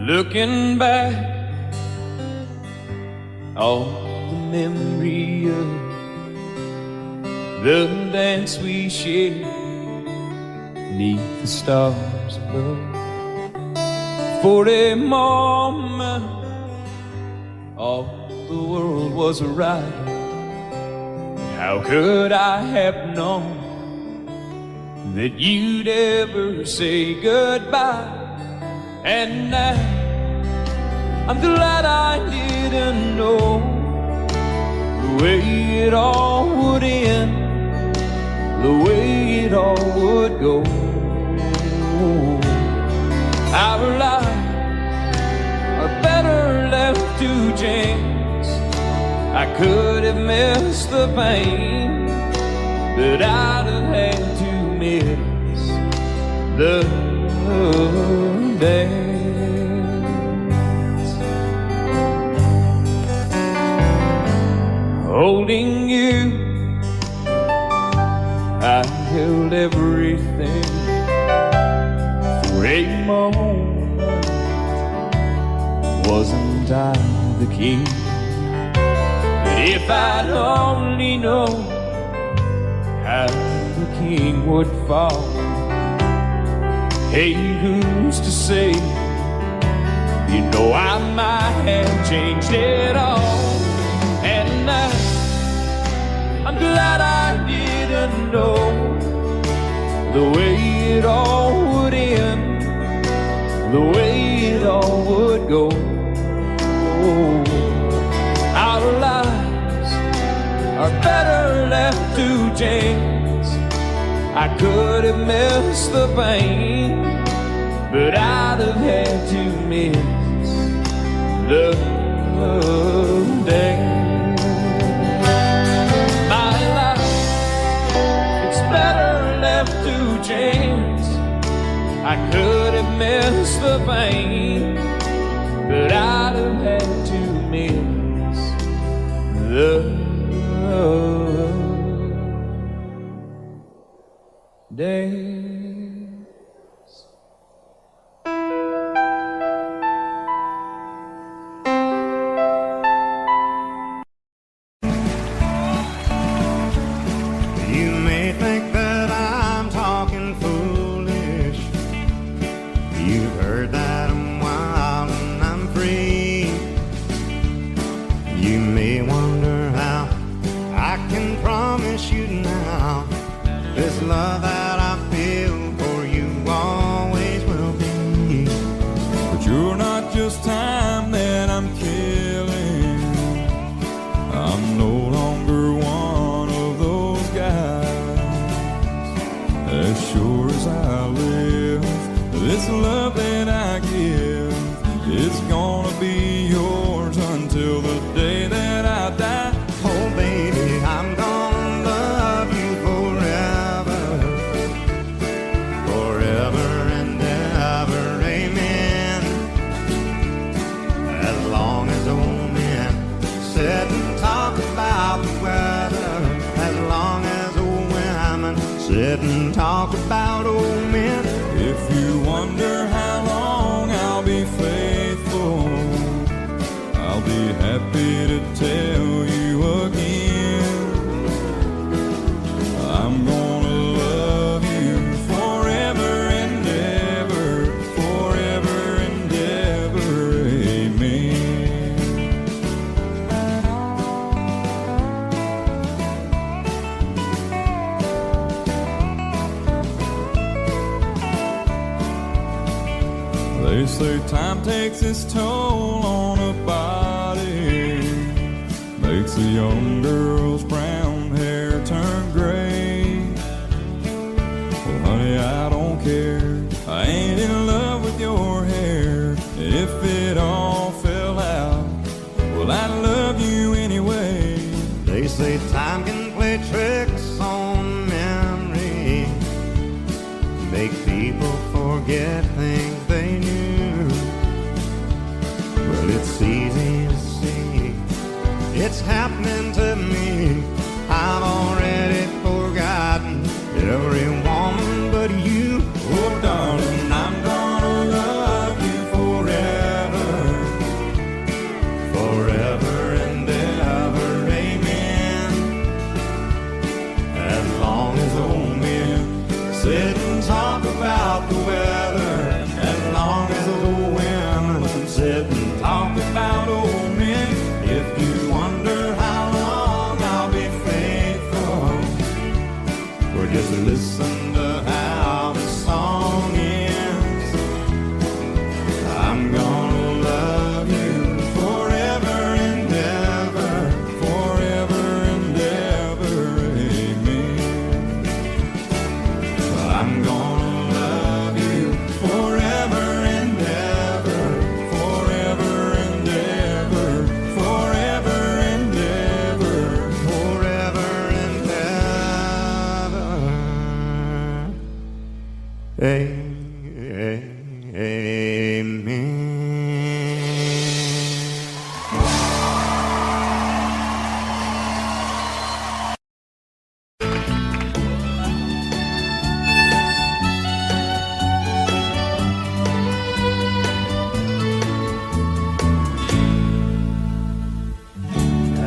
Looking back, all the memory of the dance we shared neath the stars above. For a moment, all the world was right. How could I have known that you'd ever say goodbye? And now I'm glad I didn't know the way it all would end, the way it all would go. Our lives are better left to chance. I could have missed the pain, but I'd have had to miss the dance. Holding you, I held everything for a moment. Wasn't I the king? But if I'd only known how the king would fall. Hey, who's to say? You know I might have changed it all. And I'm glad I didn't know the way it all would end, the way it all would go. Our lives are better left to chance. I could have missed the pain, but I'd have had to miss the dance. My life, it's better left to chance. I could have missed the pain, but I'd have had to miss the dance. You may think that I'm talking foolish. You've heard that I'm wild and I'm free. You may wonder how I can promise you now this love that I feel for you always will be. But you're not just time that I'm killing. I'm no longer one of those guys. As sure as I live, this love that I give is gonna be yours until the day that I die. Oh baby, I'm gonna love you forever, forever and ever, amen. As long as old men sit and talk about the weather, as long as old women sit and talk about old men. If you wonder how long I'll be faithful, I'll be happy to tell you again. I'm gonna love you forever and ever, forever and ever, amen. They say time takes its toll on a body, makes a young girl's brown hair turn gray. Well, honey, I don't care. I ain't in love with your hair. If it all fell out, well, I love you anyway. They say time can play tricks on memory, make people forget things they knew. Well, it's easy to see, it's happening to me. I've already forgotten every woman but you. Oh darling, I'm gonna love you forever.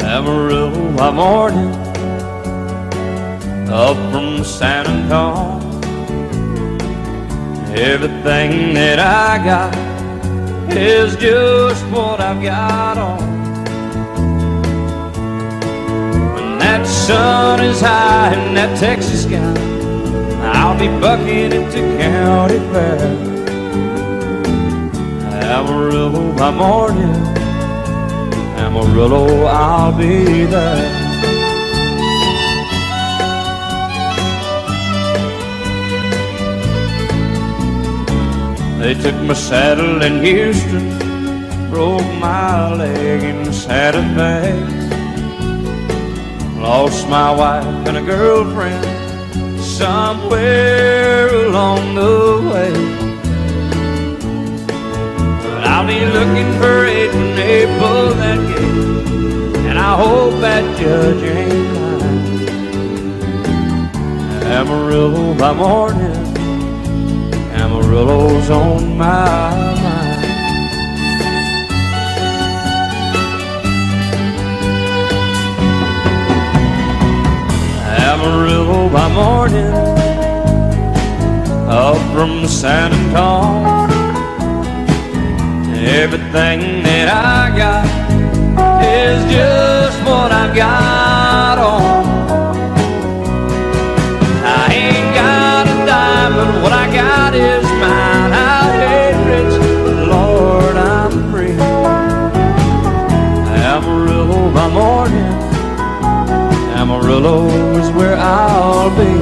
Amarillo by morning, up from San Antonio. Everything that I got is just what I've got on. When that sun is high in that Texas sky, I'll be bucking into county fair. Amarillo by morning, Amarillo, I'll be there. They took my saddle in Houston, broke my leg in Santa Fe. Lost my wife and a girlfriend somewhere along the way. But I'll be looking for it when they pull that gate, and I hope that judge ain't lying. Amarillo by morning, Amarillo's on my mind. Amarillo by morning, up from San Antonio. Everything that I got is just what I've got on. I ain't got a dime, but what I got is mine. I ain't rich, but Lord, I'm free. Amarillo by morning, Amarillo is where I'll be.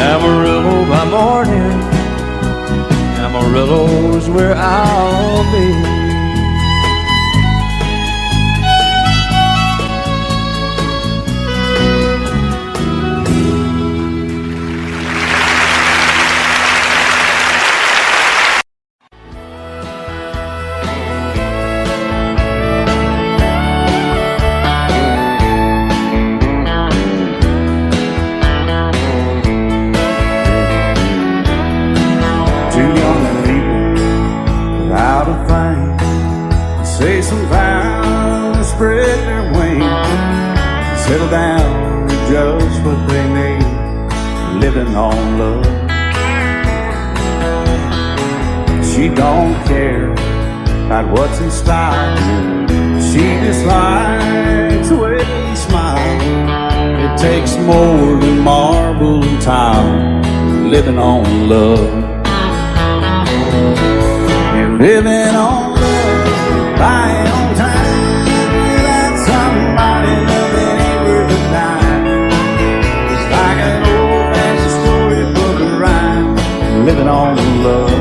Amarillo by morning, Amarillo is where I'll be. Say some vows and spread their wings, settle down and just what they need, living on love. She don't care about what's in style, she just likes the way he smiles. It takes more than marble and tile, living on love. You're living on buying on time without somebody loving ain't worth a dime. It's like an old-fashioned storybook of rhyme, living on love.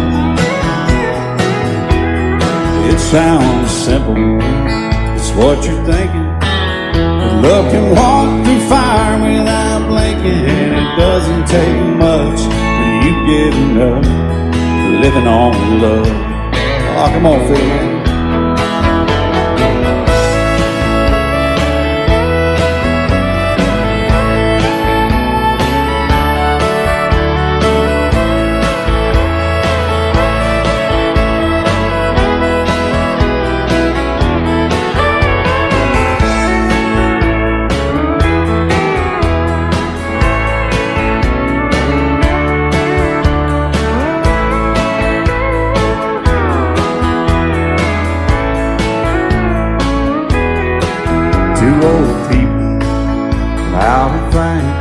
It sounds simple, it's what you're thinking, but love can walk through fire without blinking, and it doesn't take much when you get enough for living on love. Oh, come on, Phil, man. Old people out of fame,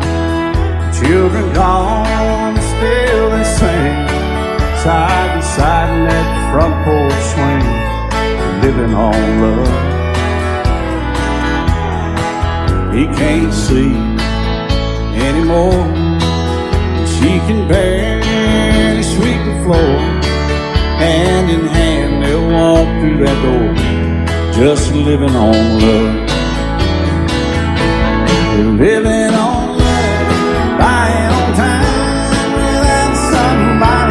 children gone, still they sing side by side in that front porch swing, living on love. He can't see anymore, she can barely sweep the floor. Hand in hand they'll walk through that door, just living on love. Living on love, buying on time without somebody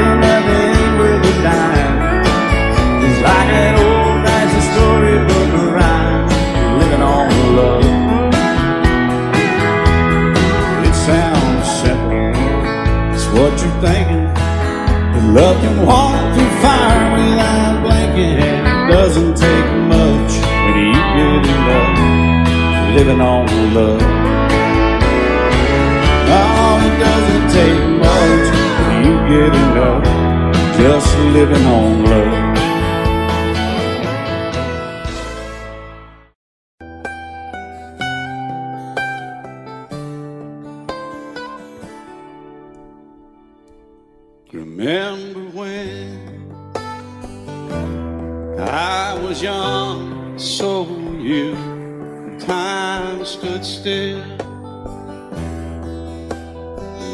Love can walk through fire without blinking, and it doesn't take much when you get enough living on love. Oh, it doesn't take much when you get enough just living on love. Remember when I was young, so were you. Time stood still.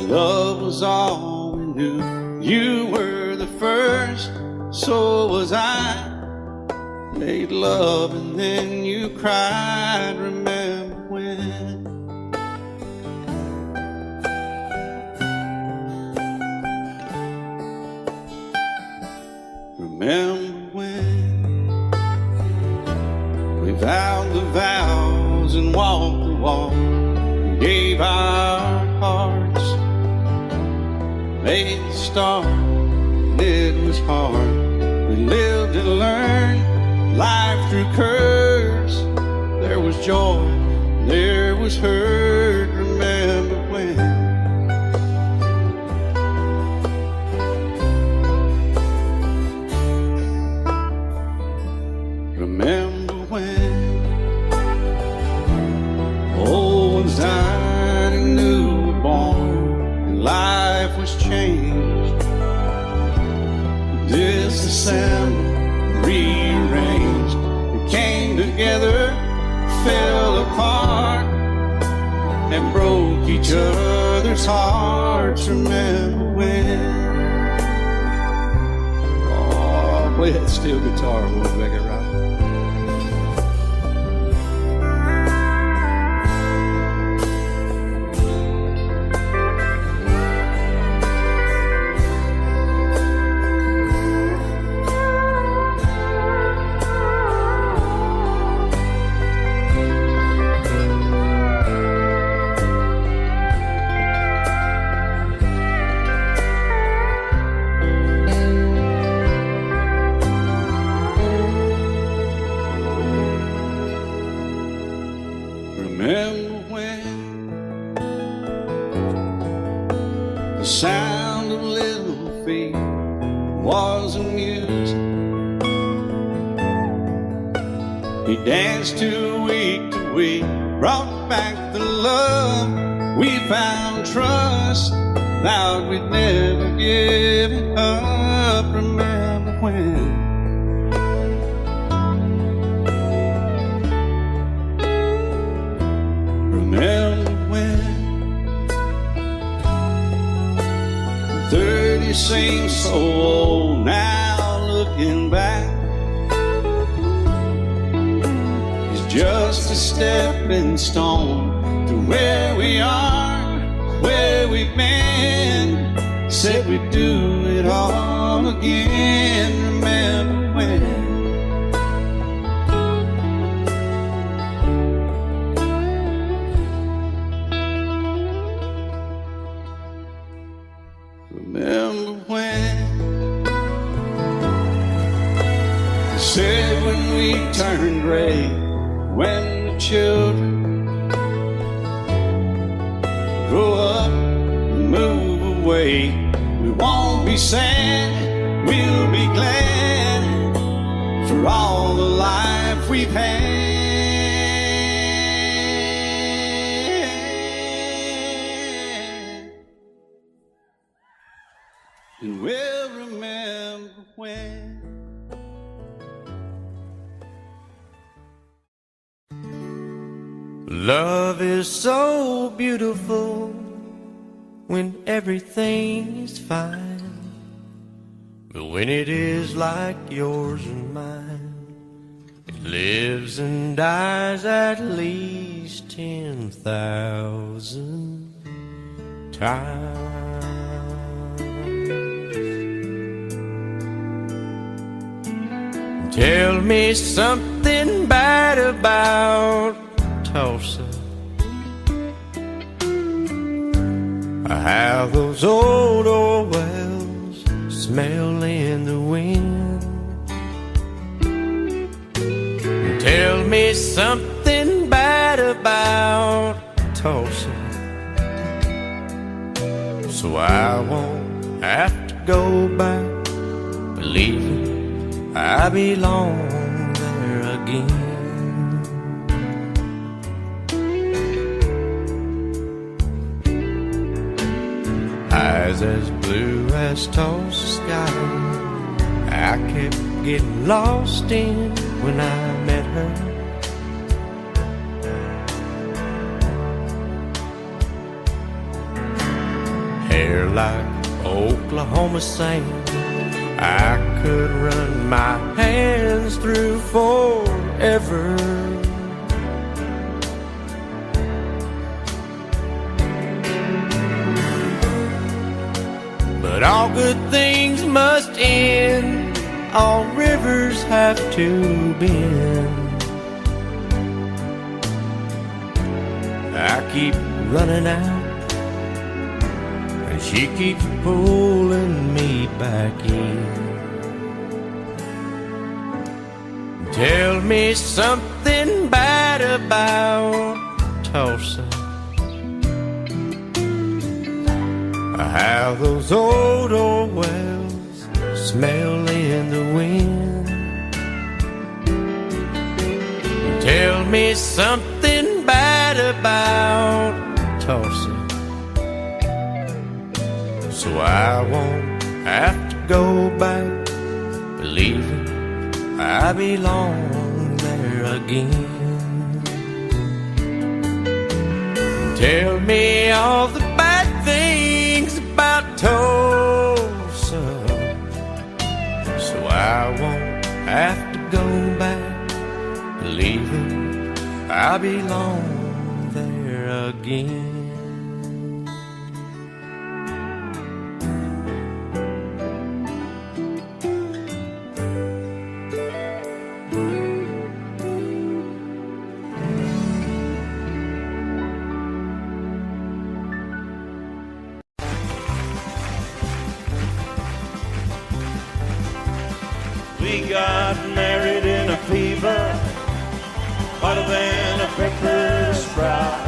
Love was all we knew. You were the first, so was I. Made love and then you cried. Remember when? Remember when we vowed the vows and walked the walk, and gave our hearts, made the start, and it was hard. We lived and learned life through curves. There was joy, there was hurt. Remember when? Remember when old ones died and new were born, and life was changed, disassembled, rearranged. We came together, fell apart, and broke each other's hearts. Remember when? Oh, play that steel guitar, we'll make it right. Remember when the sound of little feet was a music? He danced to week, brought back the love. We found trust, vowed we'd never give it up. Remember when? Remember when 30 seems so old now, looking back. It's just a stepping stone to where we are, where we've been. Said we'd do it all again. Remember when? Remember when they said when we turned gray, when the children grow up and move away, we won't be sad, we'll be glad for all the life we've had. And we'll remember when. Love is so beautiful when everything is fine, but when it is like yours and mine, it lives and dies at least 10,000 times. Tell me something bad about Tulsa, how those old oil wells smell in the wind. Tell me something bad about Tulsa, so I won't have to go back, believing I belong there again. Eyes as blue as Tulsa sky, I kept getting lost in when I met her. Hair like Oklahoma sand, I could run my hands through forever. But all good things must end, all rivers have to bend. I keep running out, and she keeps pulling me back in. Tell me something bad about Tulsa, how those old wells smell in the wind. Tell me something bad about Tulsa, so I won't have to go back, believing I belong there again. Tell me all the bad things about Tulsa, so I won't have to go back, believing I belong there again. We got married in a fever, hotter than a pepper sprout.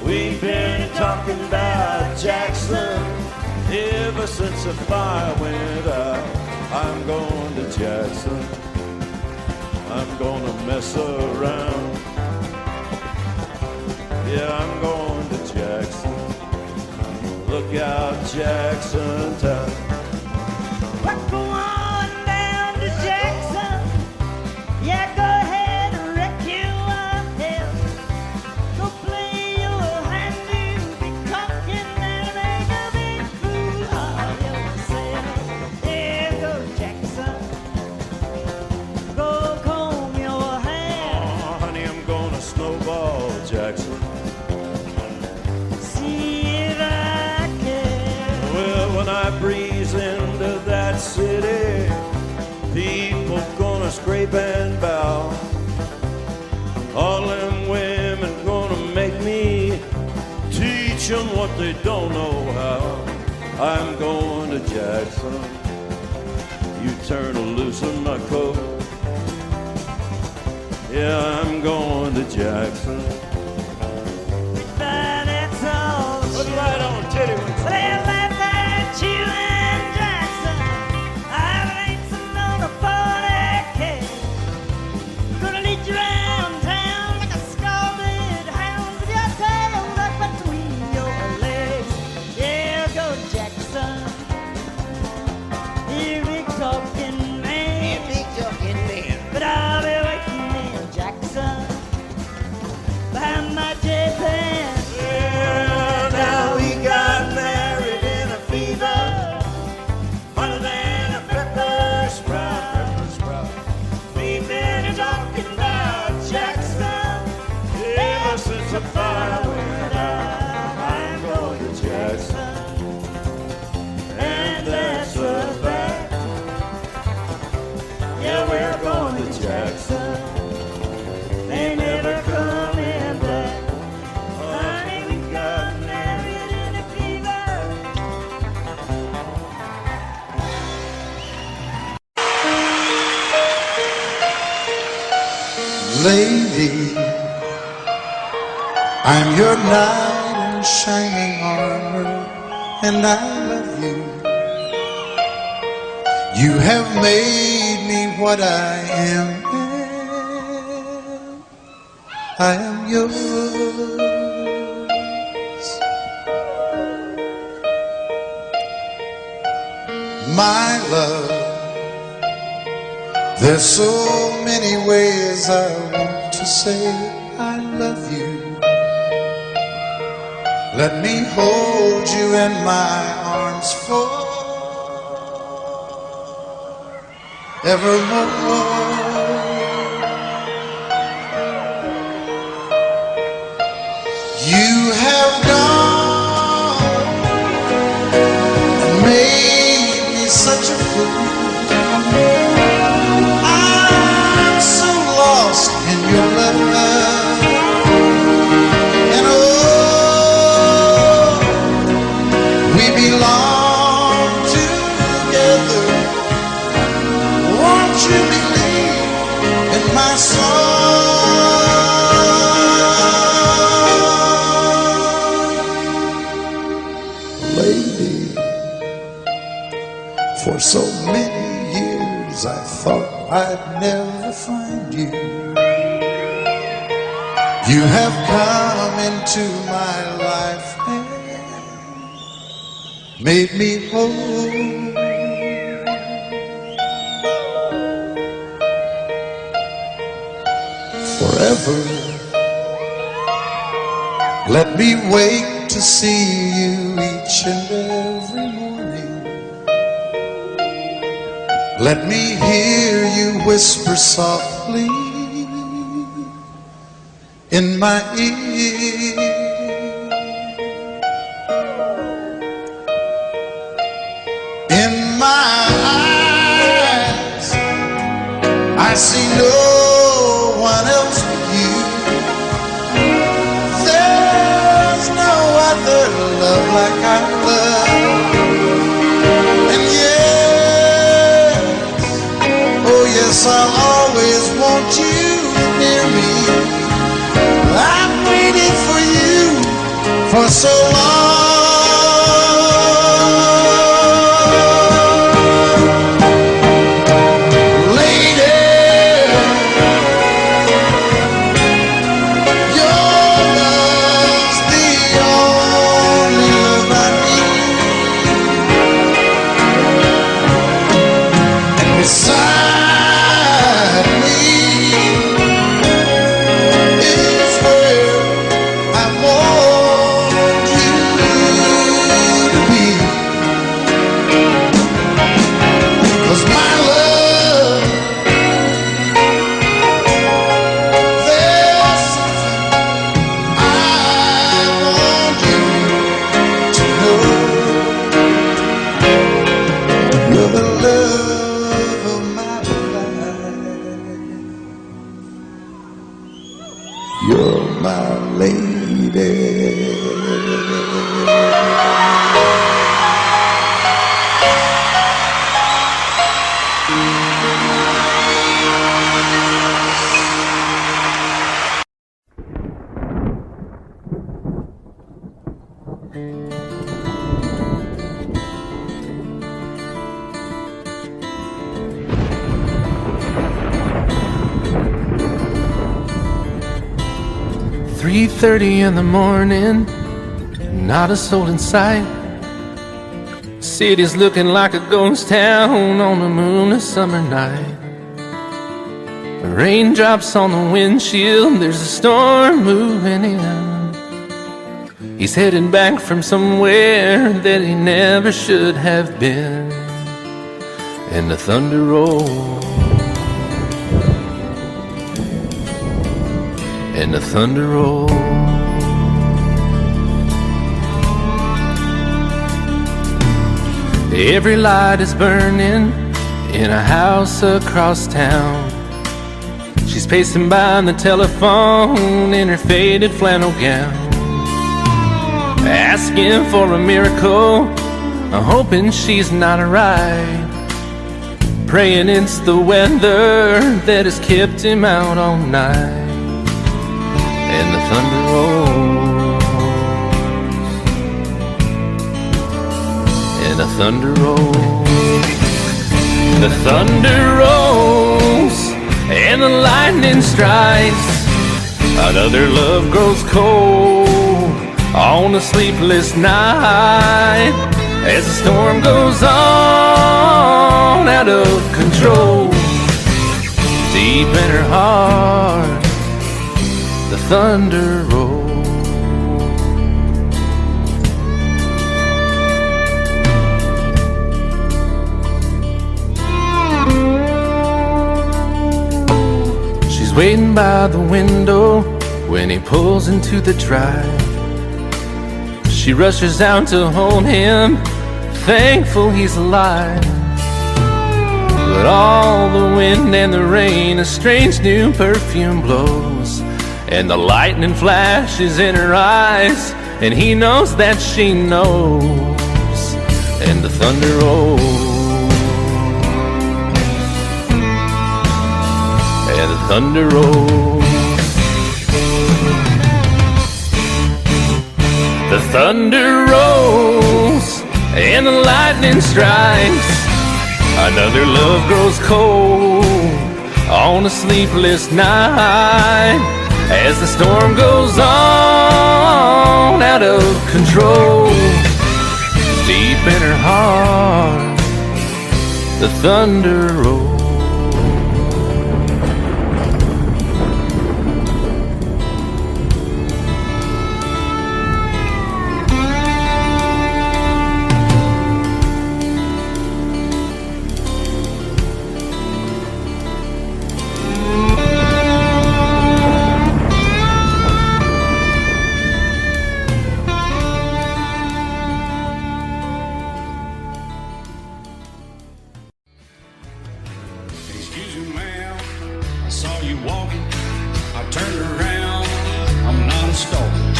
We've been talking about Jackson ever since the fire went out. I'm going to Jackson, I'm gonna mess around. Yeah, I'm going to Jackson, look out Jackson town. Go on down to Jackson. Yeah, go ahead and wreck yourself. Go play your hand, you be talking and make a big fool of yourself. Yeah, go Jackson. Go comb your hair. Oh, honey, I'm gonna snowball Jackson. See if I can. Well, when I breeze into that city, people gonna scrape and bow. All them women gonna make me teach them what they don't know how. I'm going to Jackson, you turn loose in my coat. Yeah, I'm going to Jackson. That's all. Put it right on, titty whip. Well, that's you and Jackson. I ain't sitting on a 40K. Gonna lead you around town like a scalded hound with your tail tucked between your legs. Yeah, go Jackson. You big talking man. But I'll be waiting in Jackson. Lady, I'm your knight in shining armor, and I love you. You have made me what I am. I am yours. My love, there's so many ways I want to say I love you. Let me hold you in my arms forevermore. You have gone and made me such a fool. I'm so lost in your love, and oh, we belong together. Won't you believe in my song? Lady, for so many years I thought I'd never find you. You have come into my life and made me whole. Forever, let me wake to see you each and every morning. Let me hear you whisper softly in my ear. In my eyes, I see no one else but you. There's no other love like I love. And yes, oh yes, I'll always want you near me. I've waited for you for so long. You're my lady. 3:30 in the morning, not a soul in sight. City's looking like a ghost town on a moonless summer night. Raindrops on the windshield, there's a storm moving in. He's heading back from somewhere that he never should have been. And the thunder rolls, and the thunder rolls. Every light is burning in a house across town. She's pacing by the telephone in her faded flannel gown, asking for a miracle, hoping she's not right. praying it's the weather that has kept him out all night. And the thunder rolls, and the thunder rolls, the thunder rolls, and the lightning strikes. Another love grows cold on a sleepless night as the storm goes on out of control. Deep in her heart, the thunder rolls. She's waiting by the window when he pulls into the drive. She rushes out to hold him, thankful he's alive. But all the wind and the rain, a strange new perfume blows, and the lightning flashes in her eyes, and he knows that she knows. And the thunder rolls, and the thunder rolls. The thunder rolls and the lightning strikes. Another love grows cold on a sleepless night as the storm goes on out of control. Deep in her heart, the thunder rolls. Excuse me, ma'am, I saw you walking. I turned around, I'm not a stalker.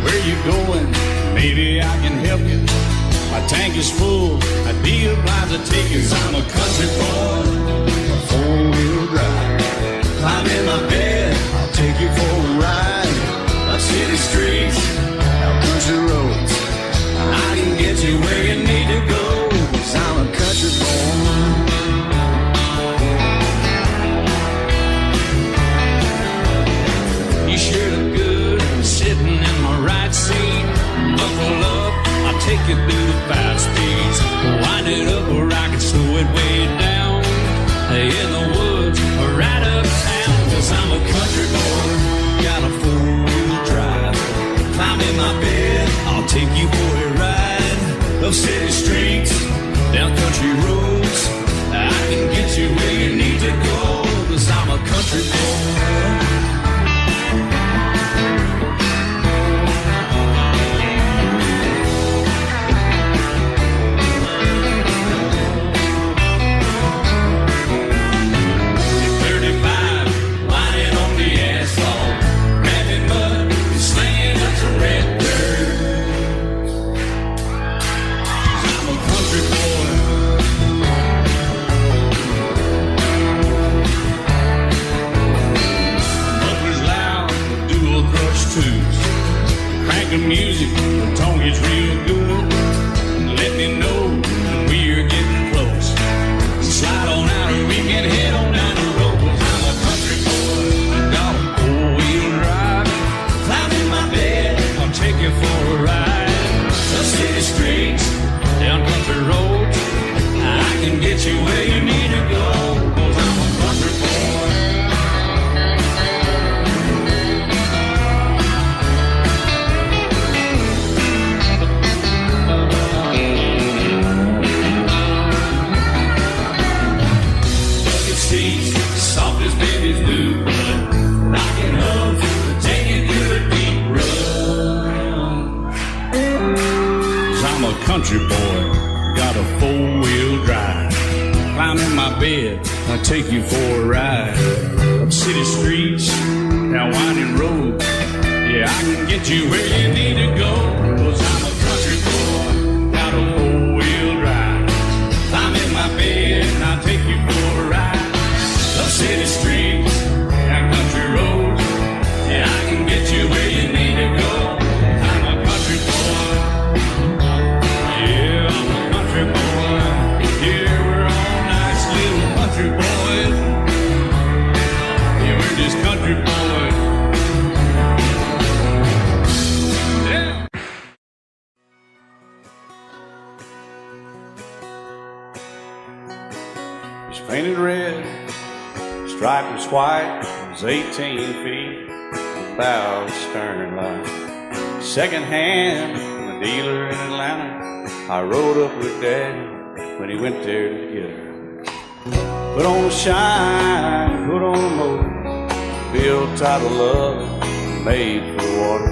Where you going? Maybe I can help you. My tank is full, I'd be obliged to take you. 'Cause I'm a country boy, a four-wheel drive. Climb in my bed, I'll take you for a ride. Up city streets, out country roads. I can get you where you need to go. 'Cause I'm a country boy. You sure look good sitting in my right seat. Buckle up, I'll take you through the 5 speeds. Wind it up where I can slow it way down. In the woods or right uptown. 'Cause I'm a country boy, got a 4-wheel drive. Climb in my bed, I'll take you for a ride. Up city streets, down country roads. I can get you where you need to go. 'Cause I'm a country boy. Music, the tone is real good. Let me know when we're getting close. Slide on out and we can head on down the road. 'Cause I'm a country boy, got a 4-wheel drive. Climb in my bed, I'll take you for a ride. Up city streets, down country roads. I can get you where you need to go. 'Cause I'm a country boy. Soft as baby's blue blood, knocking up, taking through the deep run. 'Cause I'm a country boy, got a 4-wheel drive. Climb in my bed, I'll take you for a ride. Up city streets, down winding roads. Yeah, I can get you where you need to go. 'Cause I'm a country boy, got a 4-wheel drive. Climb in my bed, I'll take you painted red, stripe was white, it was 18 feet, bow stern line. Second hand from a dealer in Atlanta, I rode up with Daddy when he went there to get her. Put on a shine, put on a motor, built out of love, made for the water.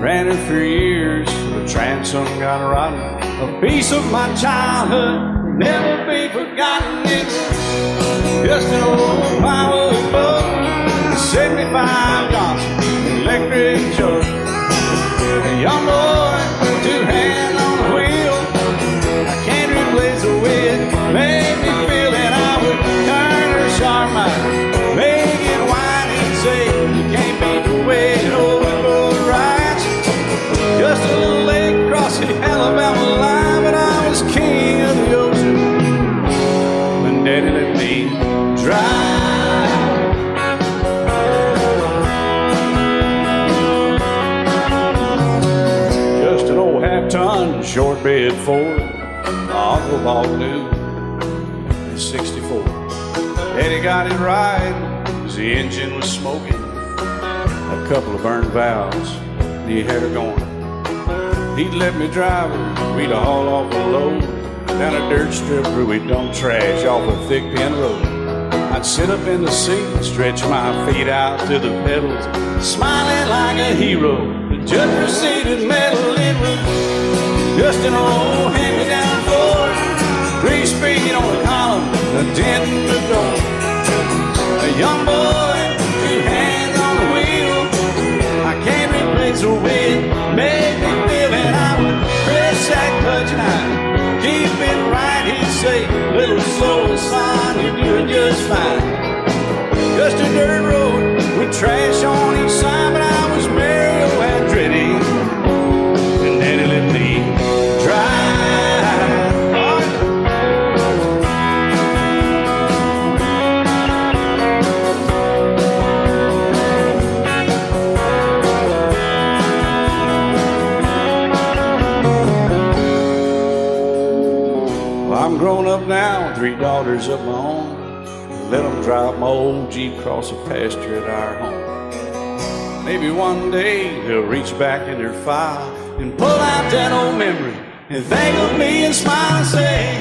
Ran her for years, the transom got rotten. A piece of my childhood, never be forgotten. It's just an old power boat, 75 Johnson, electric choke. A young boy, two hands on the wheel. I can't replace the way it made me feel that I would turn her sharp mind, make it whine and say, you can't beat the way it over both rides. Just a little lake across the Alabama line, but I was king of the ocean when Daddy let me drive. Just an old half-ton short bed Ford, my uncle bought new in '64. Daddy got it right, 'cause the engine was smoking, a couple of burned valves, and he had her going. He'd let me drive her, we'd haul off a load down a dirt strip where we dumped trash off a thick pin road. I'd sit up in the seat and stretch my feet out to the pedals, smiling like a hero. The judge proceeded metal, it was just an old hand-me-down Ford, 3-speed on the column, a dent in the door. A young boy, two hands on the wheel. I can't replace the way it made me feel, and I would press that clutch and I'd keep it right. He'd say, little slow, son, you're doing just fine. Just a dirt road with trash on each side, but I was Mario Andretti, and Daddy let me drive. I'm grown up now, 3 daughters of my own. Let them drive my old Jeep across the pasture at our home. Maybe one day they'll reach back in their file and pull out that old memory and think of me and smile and say,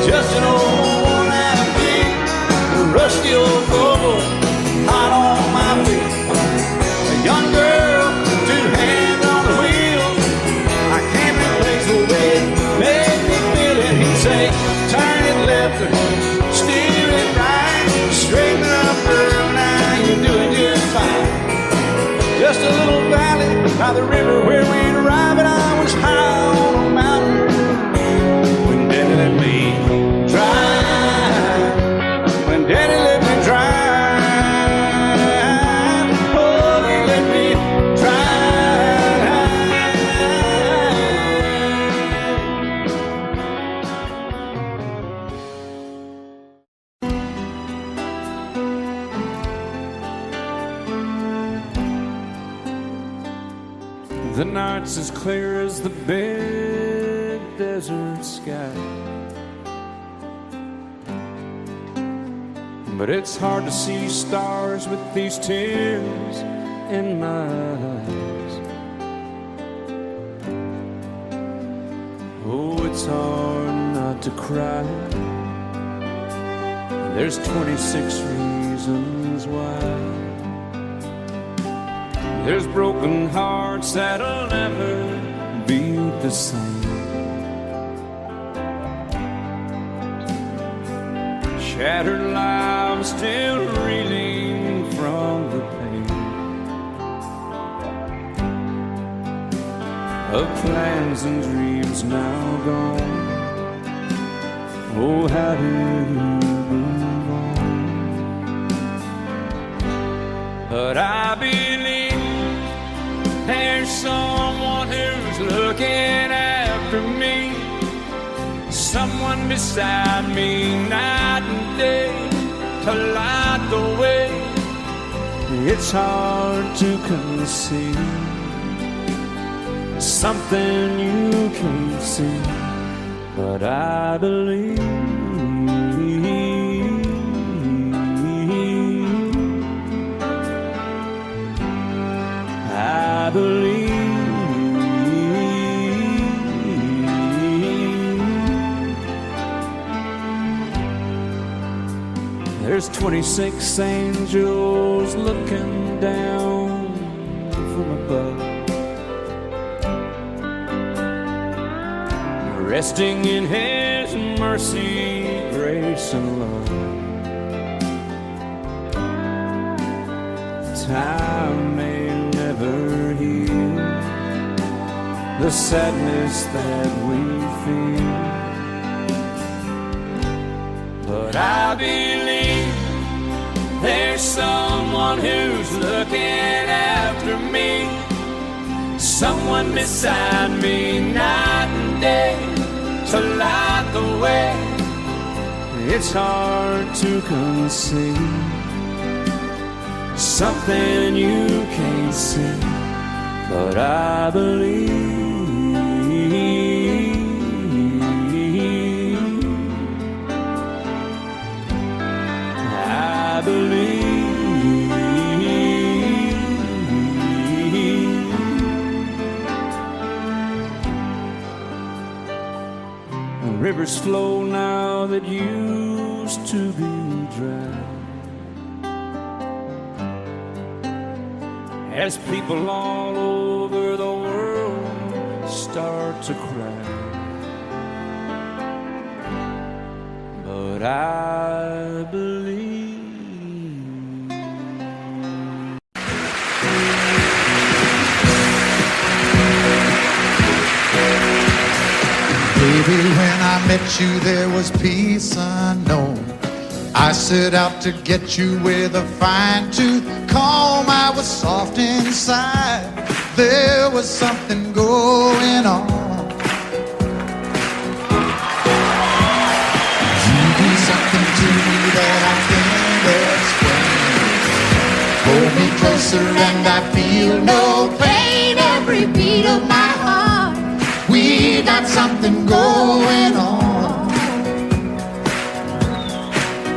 just an old worn-out Jeep, a rusty old Volvo, hot on my feet. A young girl, 2 hands on the wheel. I can't replace the way it made me feel it. He'd say, turn it left or steer it right, straighten up, girl, now you're doing just fine. Just a little valley by the river where we'd arrive, and I was high on a mountain when Daddy let me drive. When Daddy let me drive, oh, he let me The night's as clear as the big desert sky, but it's hard to see stars with these tears in my eyes. Oh, it's hard not to cry. There's 26 reasons why. There's broken hearts that'll never be the same. Shattered lives still reeling from the pain of plans and dreams now gone. Oh, how do you move on? But I believe there's someone who's looking after me, someone beside me night and day to light the way. It's hard to conceive something you can't see, but I believe. There's 26 angels looking down from above, resting in His mercy, grace, and love. Time may never heal the sadness that we feel, but I believe there's someone who's looking after me, someone beside me night and day to light the way. It's hard to conceive something you can't see, but I believe. I believe. Rivers flow now that used to be dry, as people all over the world start to cry. But I believe. Baby, when I met you, there was peace unknown. I set out to get you with a fine tooth comb. I was soft inside. There was something going on. You do something to me that I can't explain. Hold me closer and I feel no pain. Every beat of my heart, we got something going on.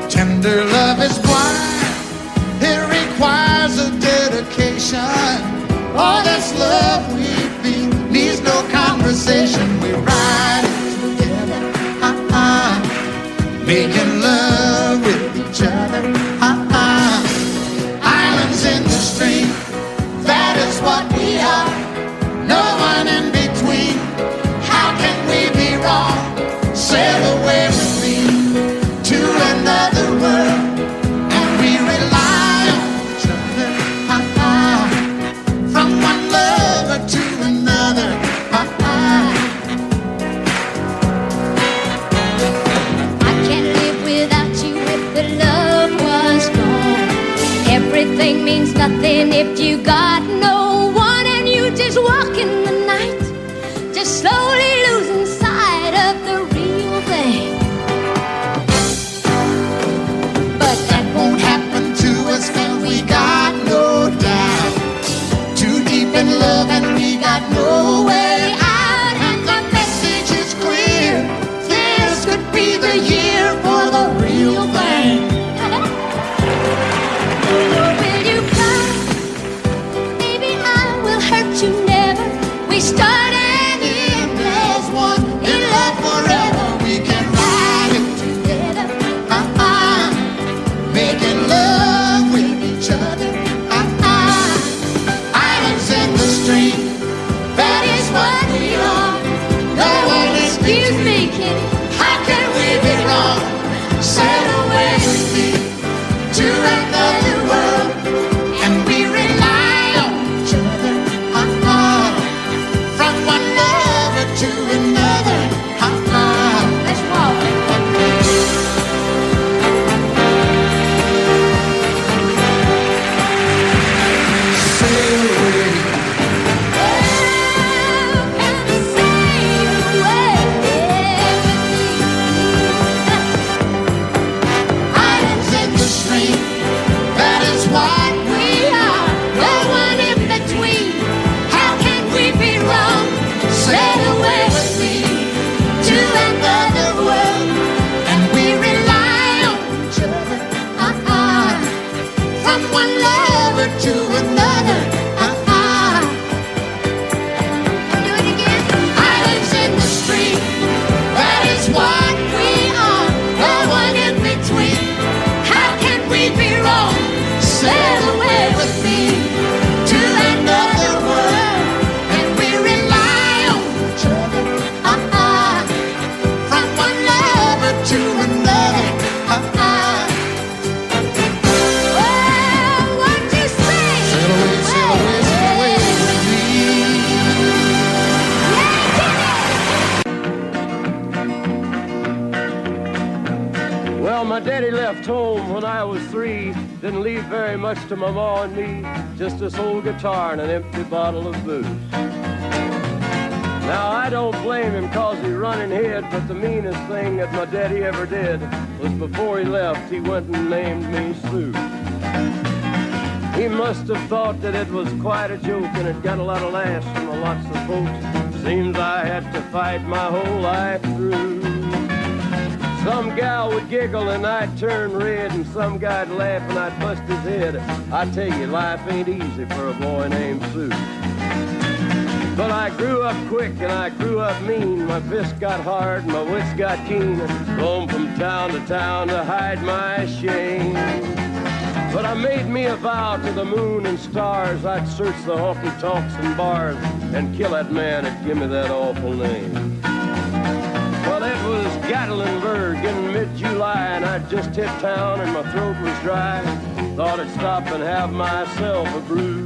Tender love is blind, it requires a dedication. All this love we feel needs no conversation. We ride together, making love with each other, Islands in the stream, that is what we are. No one in between. How can we be wrong? Sail away with me to another world, and we rely on each other, from one lover to another, I can't live without you if the love was gone. Everything means nothing if you got no one, and you just walk in the night, just slowly losing sight of the real thing. but that won't happen to us, and we got no doubt. Too deep in love, and we got no way out. And the message is clear: this could be the year for the real thing. Will you come? Baby, I My daddy left home when I was 3. Didn't leave very much to my ma and me. Just this old guitar and an empty bottle of booze. Now I don't blame him cause he running hid, but the meanest thing that my daddy ever did was before he left, he went and named me Sue. He must have thought that it was quite a joke, and it got a lot of laughs from lots of folks. Seems I had to fight my whole life through. Some gal would giggle and I'd turn red, and some guy'd laugh and I'd bust his head. I tell you, life ain't easy for a boy named Sue. But I grew up quick and I grew up mean. My fists got hard and my wits got keen. Roamed from town to town to hide my shame. But I made me a vow to the moon and stars, I'd search the honky-tonks and bars and kill that man that give me that awful name. Well, it was Gatlinburg in mid-July, and I'd just hit town and my throat was dry. Thought I'd stop and have myself a brew.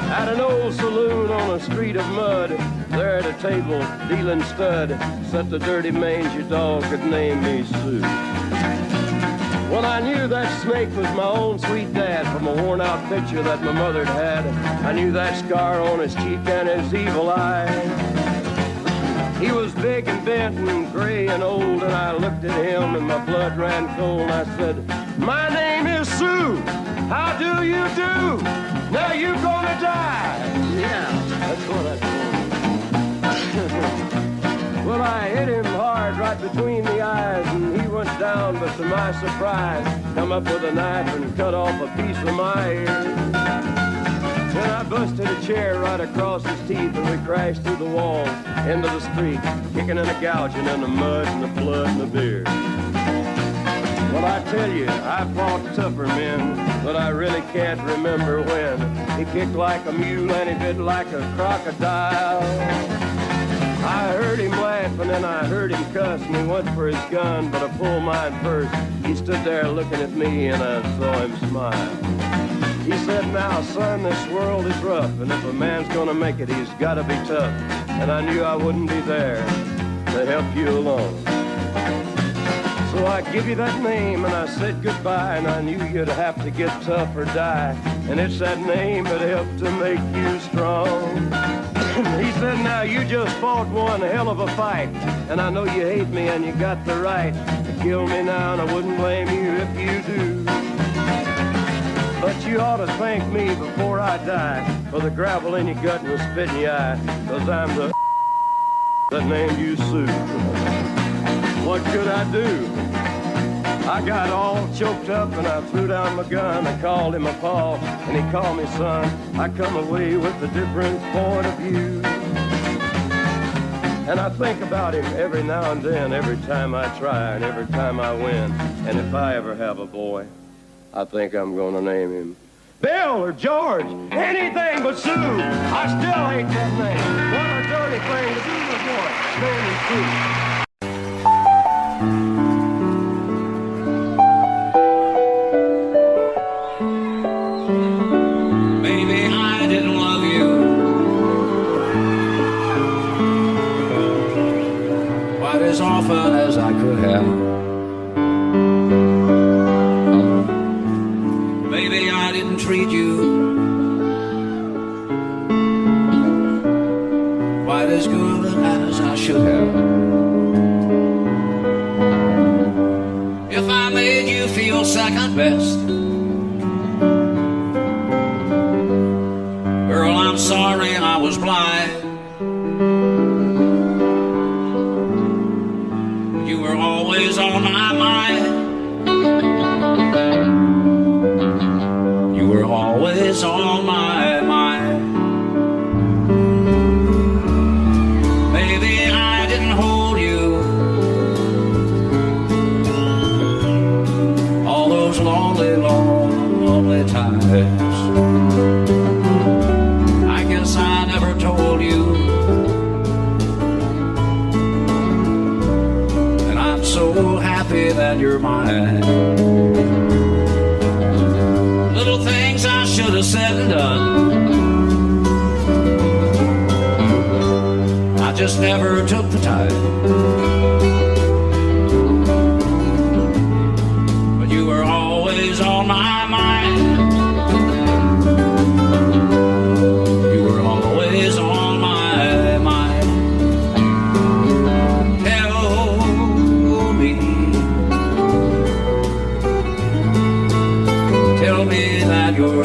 At an old saloon on a street of mud, there at a table, dealing stud, sat the dirty mangy dog that named me Sue. Well, I knew that snake was my own sweet dad from a worn-out picture that my mother'd had. I knew that scar on his cheek and his evil eye. He was big and bent and gray and old, and I looked at him and my blood ran cold. And I said, "My name is Sue. How do you do? Now you gonna die." Yeah, that's what I told him. Well, I hit him hard right between the eyes, and he went down, but to my surprise, come up with a knife and cut off a piece of my ear. Then I busted a chair right across his teeth, and we crashed through the walls into the street, kicking and a gouging in the mud and the blood and the beer. Well, I tell you, I fought tougher men, but I really can't remember when. He kicked like a mule and he bit like a crocodile. I heard him laugh and then I heard him cuss, and he went for his gun, but I pulled mine first. He stood there looking at me and I saw him smile. He said, "Now, son, this world is rough, and if a man's gonna make it, he's gotta be tough." And I knew I wouldn't be there to help you along. So I give you that name and I said goodbye, and I knew you'd have to get tough or die. And it's that name that helped to make you strong. He said, "Now you just fought one hell of a fight, and I know you hate me and you got the right to kill me now, and I wouldn't blame you if you do. But you ought to thank me before I die for the gravel in your gut and the spit in your eye, 'cause I'm the that named you Sue." What could I do? I got all choked up and I threw down my gun. I called him a pa and he called me son. I come away with a different point of view. And I think about him every now and then, every time I try and every time I win. And if I ever have a boy, I think I'm gonna name him Bill or George, anything but Sue. I still hate that name. What a dirty thing to do to a boy. Name him Sue. Maybe I didn't love you quite as often as I could have. Maybe I didn't treat you quite as good as I should have. If I made you feel second best, girl, I'm sorry and I was blind. You were always on my mind. You were always on my mind. Maybe I didn't hold you all those lonely, lonely times. I guess I never told you, and I'm so happy that you're mine. Little things I should have said and done, I just never took the time.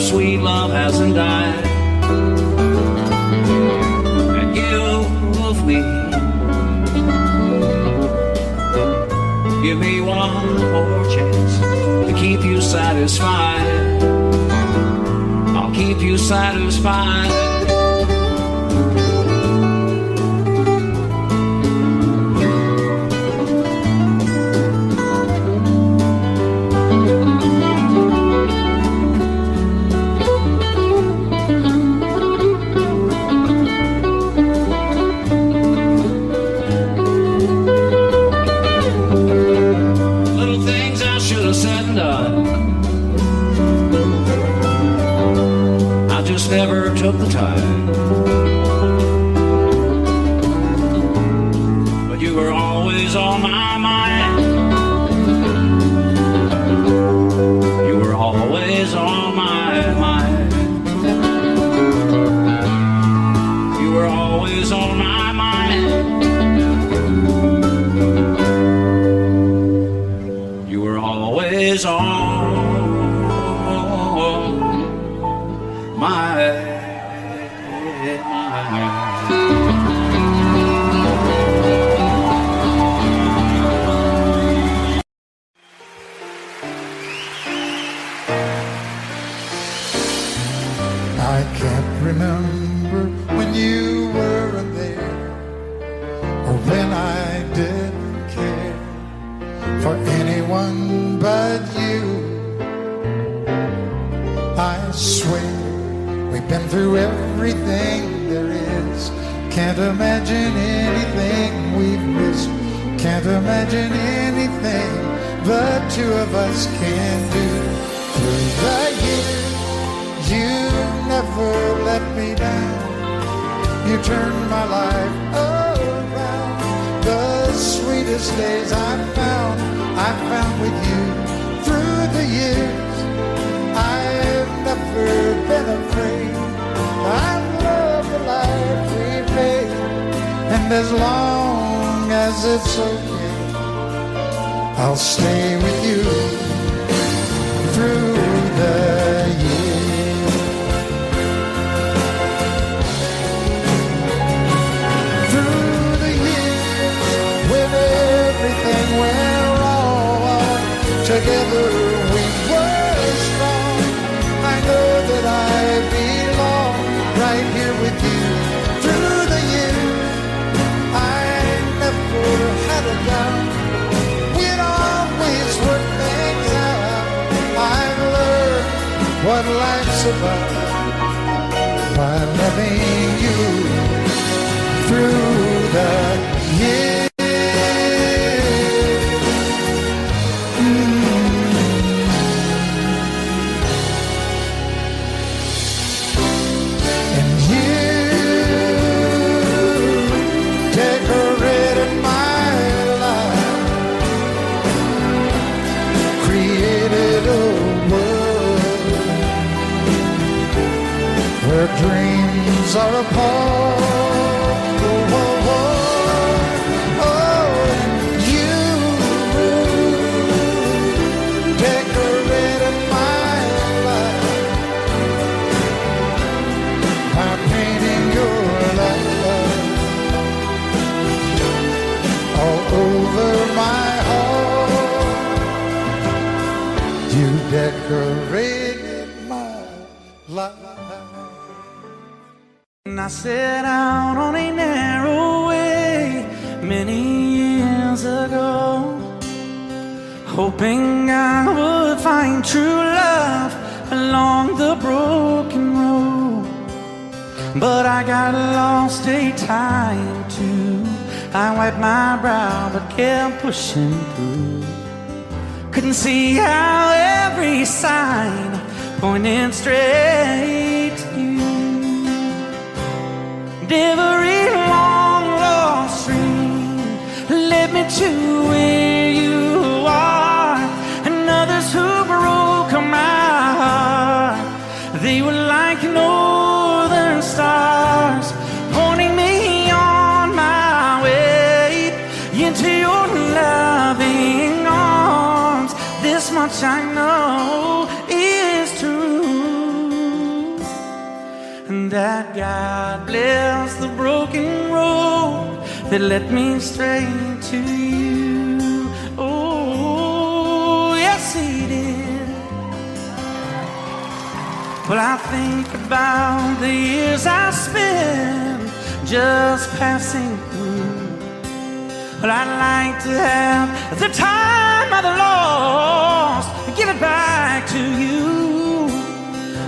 sweet love hasn't died. And give me one more chance to keep you satisfied. I'll keep you satisfied. Never took the time, but you were always on my mind. You were always on my mind. You were always on my mind. You were always on I can't remember when you weren't there, or when I didn't care for anyone but you. I swear we've been through everything there is. Can't imagine anything we've missed. Can't imagine anything the two of us can do. Through the years, you never let me down. You turned my life around. The sweetest days I found with you. Through the years, I've never been afraid. I love the life we've made, and as long as it's okay, I'll stay with you through the years. Through the years, when everything went wrong, together we were strong. I know that I belong right here with you. Through the years, I never had a doubt. We'd always work things out. I've learned what life's about by loving you through the years. Dreams are apart. Oh, oh, oh. Oh, you decorated my life by painting your love all over my heart. You decorated my life. I set out on a narrow way many years ago, hoping I would find true love along the broken road. But I got lost a time too. I wiped my brow but kept pushing through. Couldn't see how every sign pointed straight to you. Every long lost stream led me to where you are, and others who broke my heart, they were like northern stars, pointing me on my way into your loving arms. This much I know is true. that God bless the broken road that led me straight to you. Oh, yes, He did. Well, I think about the years I spent just passing through. Well, I'd like to have the time I've lost, give it back to you.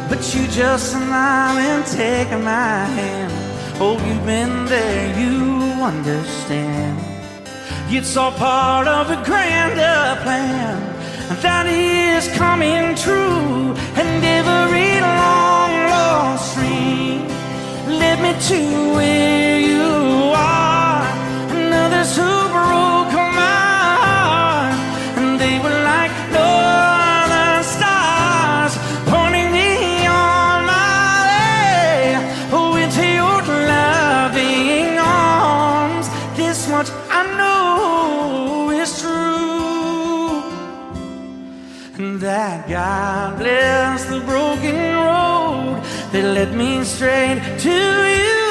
But you just smile and take my hand. Oh, you've been there, you understand. It's all part of a grander plan that is coming true. And every long lost dream led me to where you are. And others who broke my heart, and they were like northern stars, pointing me on my way. Oh, into your loving arms. This much I know is true, and that God bless the broken road that led me straight to you.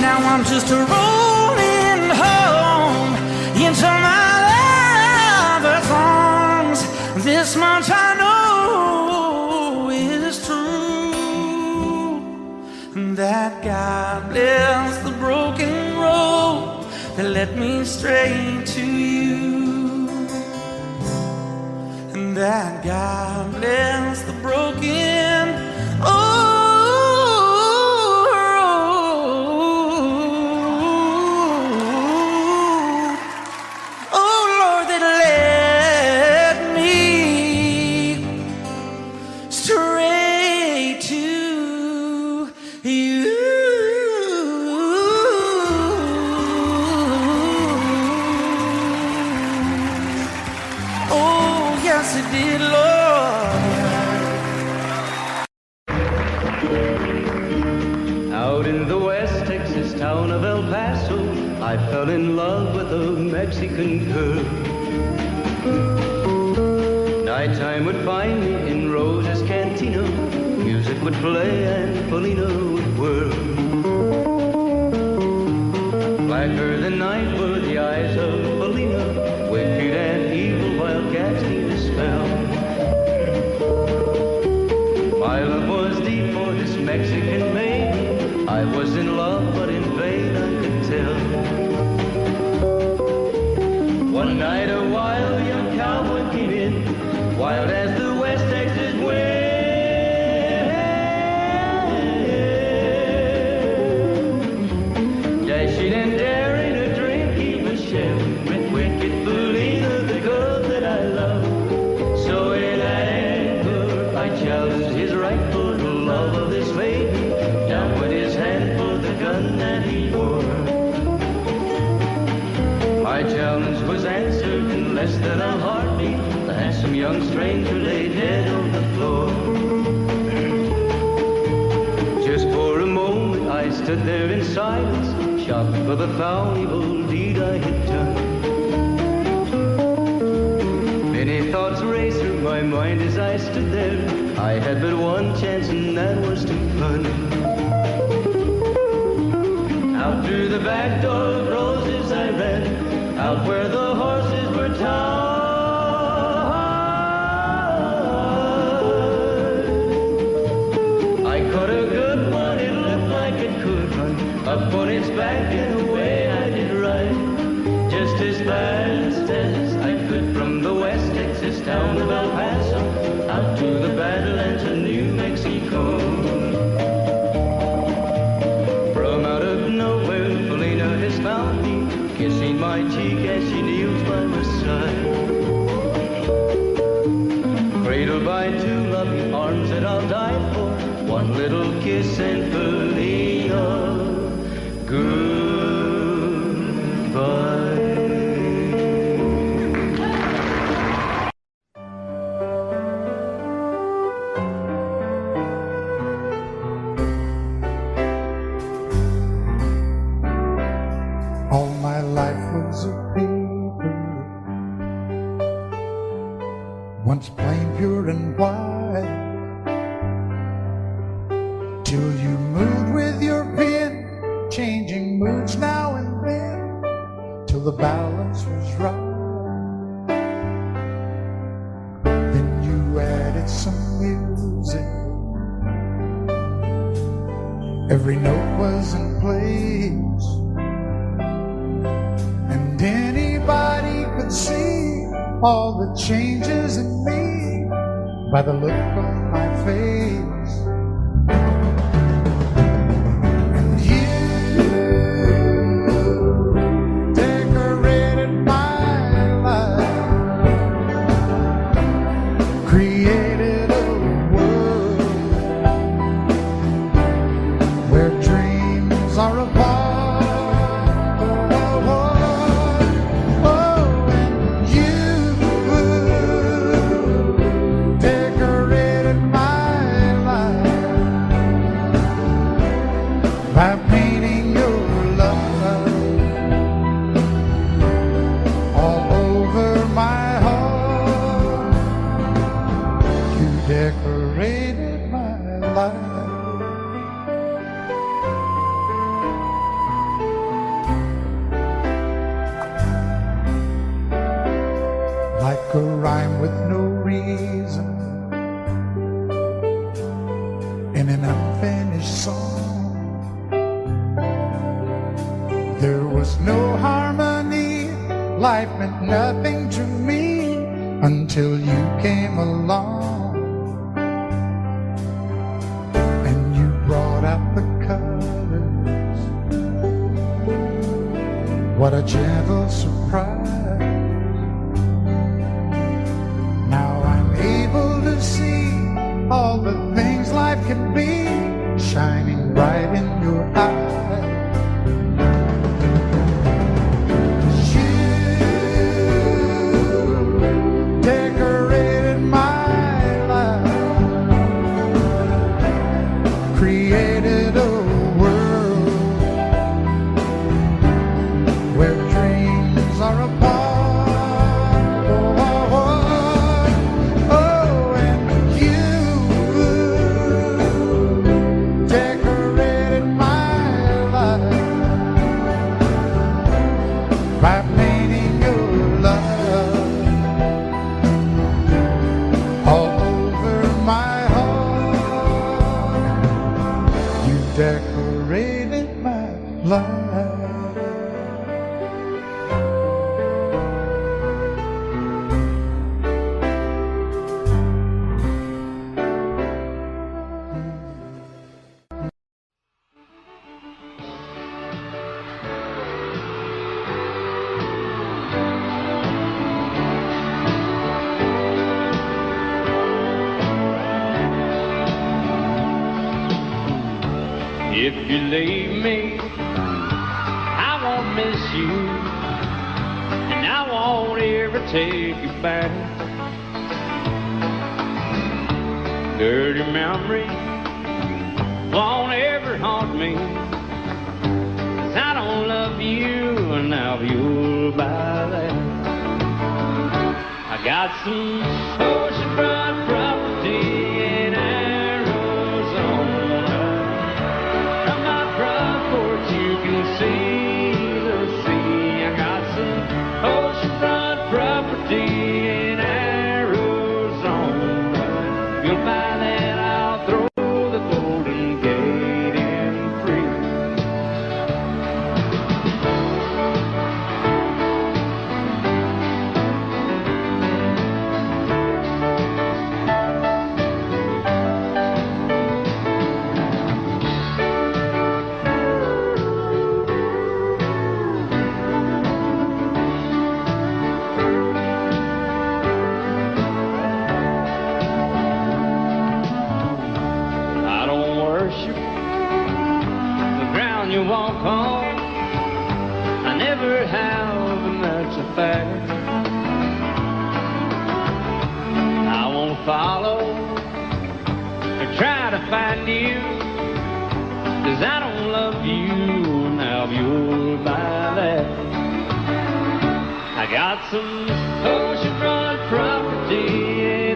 Now I'm just rolling home into my lover's arms. This much I know is true, that God bless the broken road that led me straight to you, and that God bless the broken road. Out in the West Texas town of El Paso, I fell in love with a Mexican girl. Nighttime would find me in Rose's Cantina. Music would play and Felina would whirl. Blacker than night were the eyes of Felina, wicked and evil while casting a spell. My love was deep for this Mexican maiden. I was in love, but in vain I could tell. One night a wild young cowboy came in, wild as the West Texas wind. Dashing and daring, a drink he was sharing with wicked Felina, the girl that I love. So in anger I challenged his right for the love of this maiden. Down went his hand for the gun that he wore. My challenge was answered in less than a heartbeat. The handsome young stranger lay dead on the floor. Just for a moment I stood there in silence, shocked for the foul evil deed I had done. Many thoughts raced through my mind as I stood there. I had but one chance and that was to run. Out through the back door of Roses I ran, out where the horses were tied. I caught a good one, it looked like it could run, up on its back and away I did ride, just as fast as I could from the West Texas town of El Paso, out to the Badlands of New Mexico. From out of nowhere, Felina has found me, kissing my cheek as she kneels by my side. Cradled by two loving arms that I'll die for, one little kiss and Felina, goodbye. once plain, pure, and white, till you moved with your pen, changing moods now and then, till the balance was right. Then you added some music, every note was in place, and anybody could see all the changes in me by the look on my face. And you decorated my life, created a world where dreams are apart. By painting your love all over my heart, you decorated my life. Like a rhyme with no reason in an unfinished song. There was no harmony, life meant nothing to me until you came along. And you brought out the colors, what a gentle surprise. Now I'm able to see all the things life can be, shining bright in your eyes. Created a world where dreams are apart. Oh, and you decorated my life by painting your love all over my decorated my life. If you leave me, I won't miss you, and I won't ever take you back. Dirty memories won't ever haunt me, 'cause I don't love you, and now you'll buy that. I got some oceanfront property in Arizona. From my front porch you can see the sea. I got some oceanfront property in Arizona. You'll buy that, I'll throw the Golden Gate in free. You walk on, I never have, and that's a fact. I won't follow or try to find you, 'cause I don't love you, now you'll buy that. I got some oceanfront property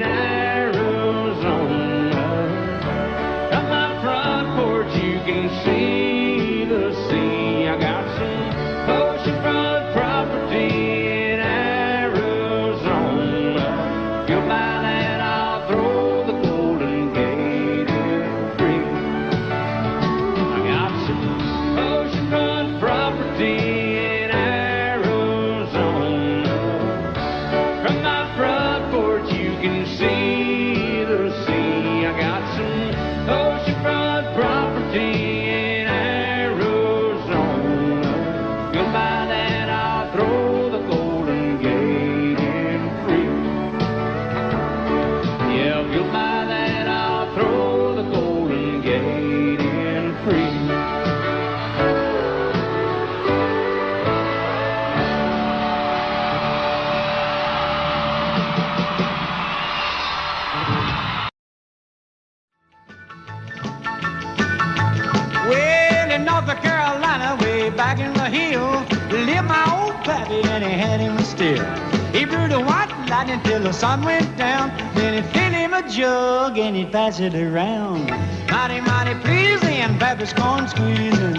He brewed a white lightning till the sun went down. Then he'd fill him a jug and he'd pass it around. Mighty, mighty pleasing, Baptist corn squeezing.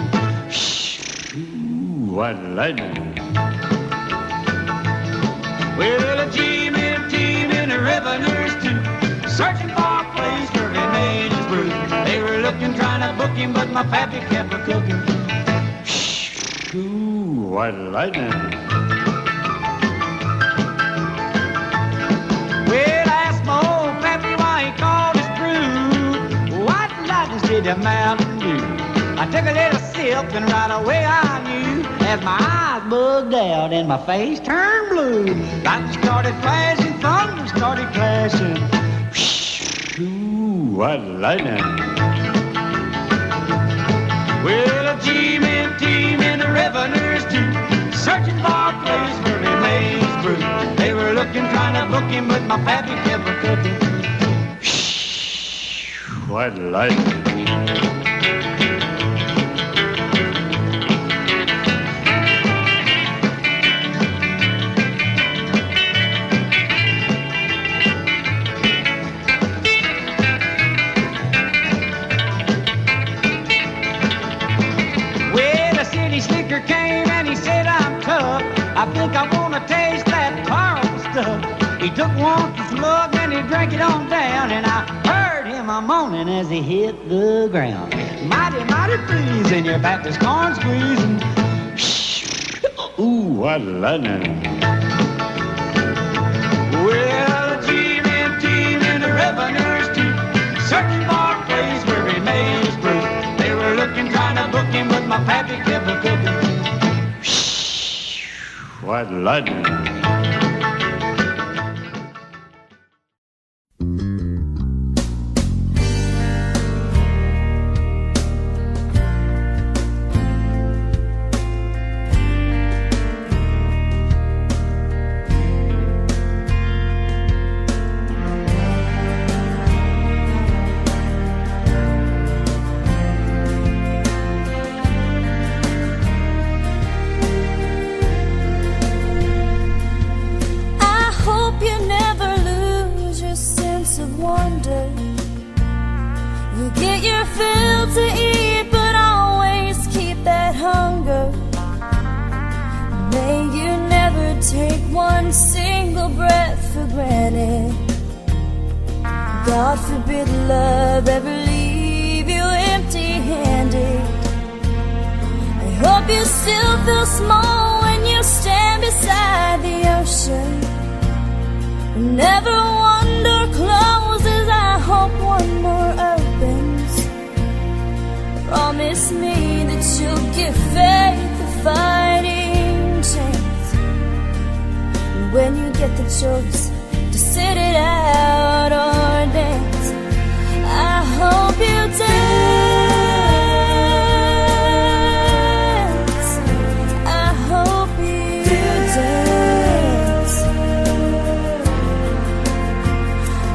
Ooh, white lightning. Well, a team and the revenues too, searching for a place where he made his brew. They were looking, trying to book him, but my pappy kept a cooking. Ooh, white lightning. Well, I asked my old pappy why he called his brew white lightning instead of Mountain Dew. I took a little sip and right away I knew, as my eyes bugged out and my face turned blue. Lightning started flashing, thunder started clashing. Ooh, white lightning. Well, a team and the revenues too, searching for a place where he made his brew. They were looking, trying to book him, but my pappy kept a cooking. White lightning. Came and he said, I'm tough. I think I want to taste that powerful stuff. He took one slug and he drank it on down, and I heard him a moaning as he hit the ground. Mighty, mighty pleasing, your Baptist corn squeezing. Ooh, what lightning. Well, the team and the revenues too, searching for a place where he made his brew. They were looking, trying to book him, but my pappy kept a cooking. White lightning. God forbid love ever leave you empty-handed. I hope you still feel small when you stand beside the ocean. Never one door closes, I hope one more opens. Promise me that you'll give faith a fighting chance. And when you get the choice to sit it out or dance, I hope you dance. I hope you dance.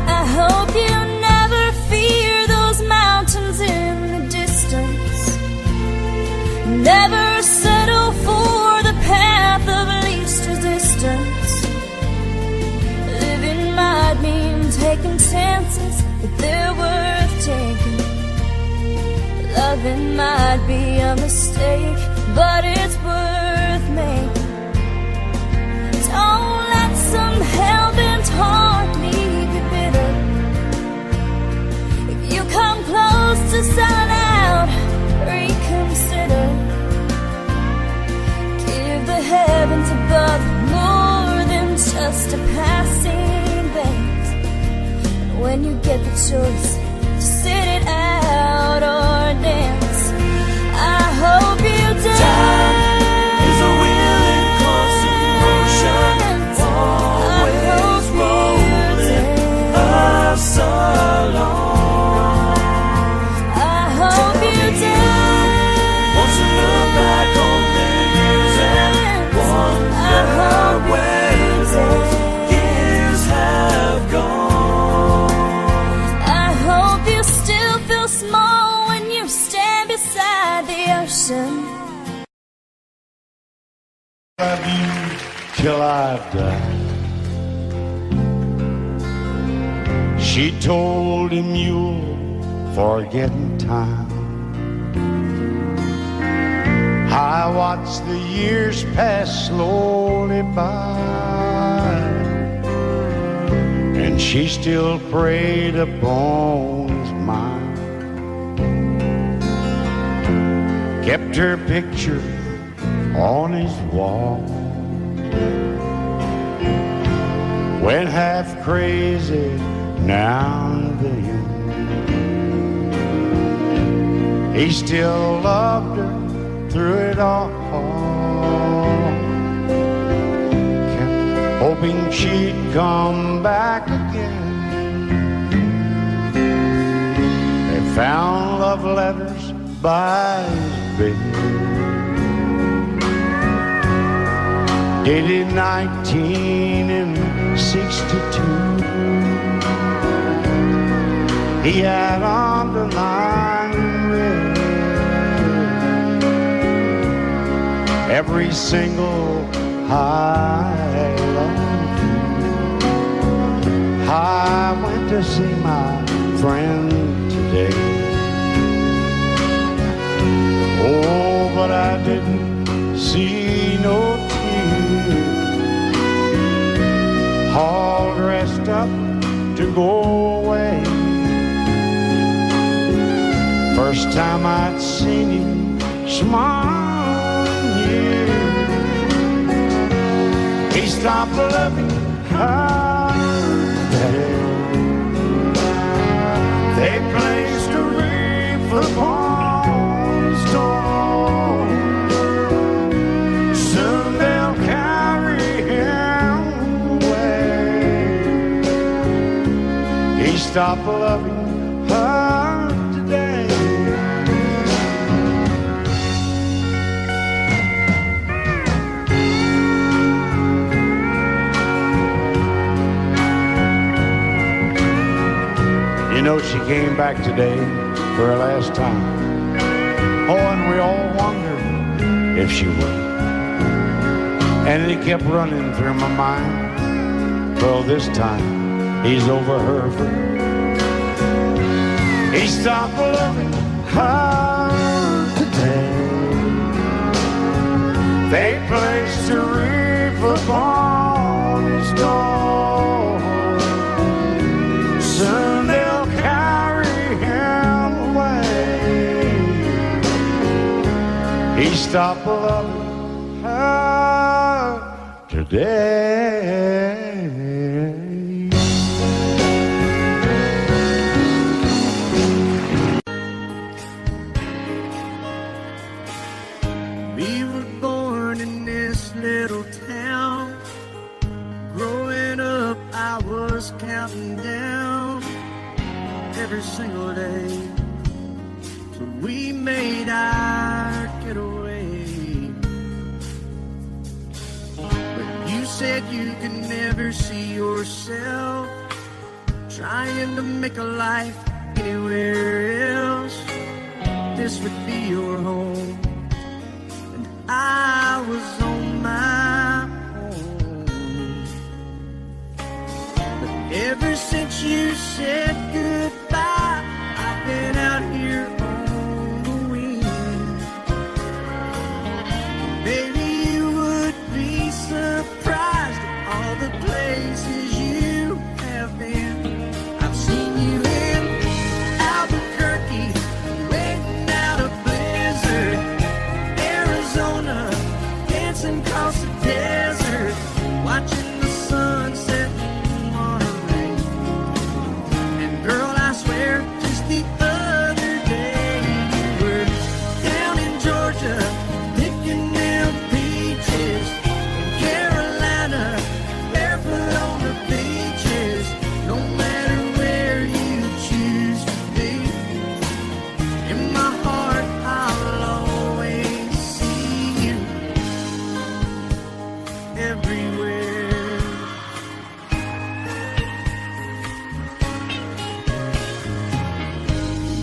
I hope you never fear those mountains in the distance. Never settle for the path of least resistance. Living might mean taking chances, but they're worth taking. Loving might be a mistake, but it's worth making. Don't let some hell-bent heart leave you bitter. If you come close to selling out, reconsider. Give the heavens above more than just a passing glance. And when you get the choice to sit it out or dance, I hope you dance. Time is a willing constant motion, always rolling us along. I hope you dance. Once you look back on the years and wonder where those years have gone. I hope you still feel small when you stand She told him you'll forget in time. I watched the years pass slowly by, and she still preyed upon his mind. Kept her picture on his wall. Went half crazy now and then. He still loved her through it all. Kept hoping she'd come back again. They found love letters by his bed, dated 1962. He had underlined red every single I love you. I went to see my friend today. Oh, but I didn't see no tears. All dressed up to go away. First time I'd seen him smile in years. He stopped loving her. They placed a wreath upon his door. Soon they'll carry him away. He stopped loving her today. You know, she came back today for her last time. Oh, and we all wondered if she would. And it kept running through my mind. Well, this time he's over her for good. He stopped loving her today. They placed a wreath upon his door. Soon they'll carry him away. He stopped loving her today. We were born in this little town. Growing up, I was counting down every single day till we made our getaway. But you said you could never see yourself trying to make a life anywhere else. This would be your home, and I was on my own. But ever since you said goodbye, I've been out here on the wing. Maybe you would be surprised at all the places you have been. I've seen you in Albuquerque, waiting out a blizzard, Arizona, dancing across the desert, watching the sunset in Monterey. And girl, I swear, just the other day you were down in Georgia, picking them peaches. In Carolina, barefoot on the beaches. No matter where you choose to be, in my heart I'll always see you everywhere.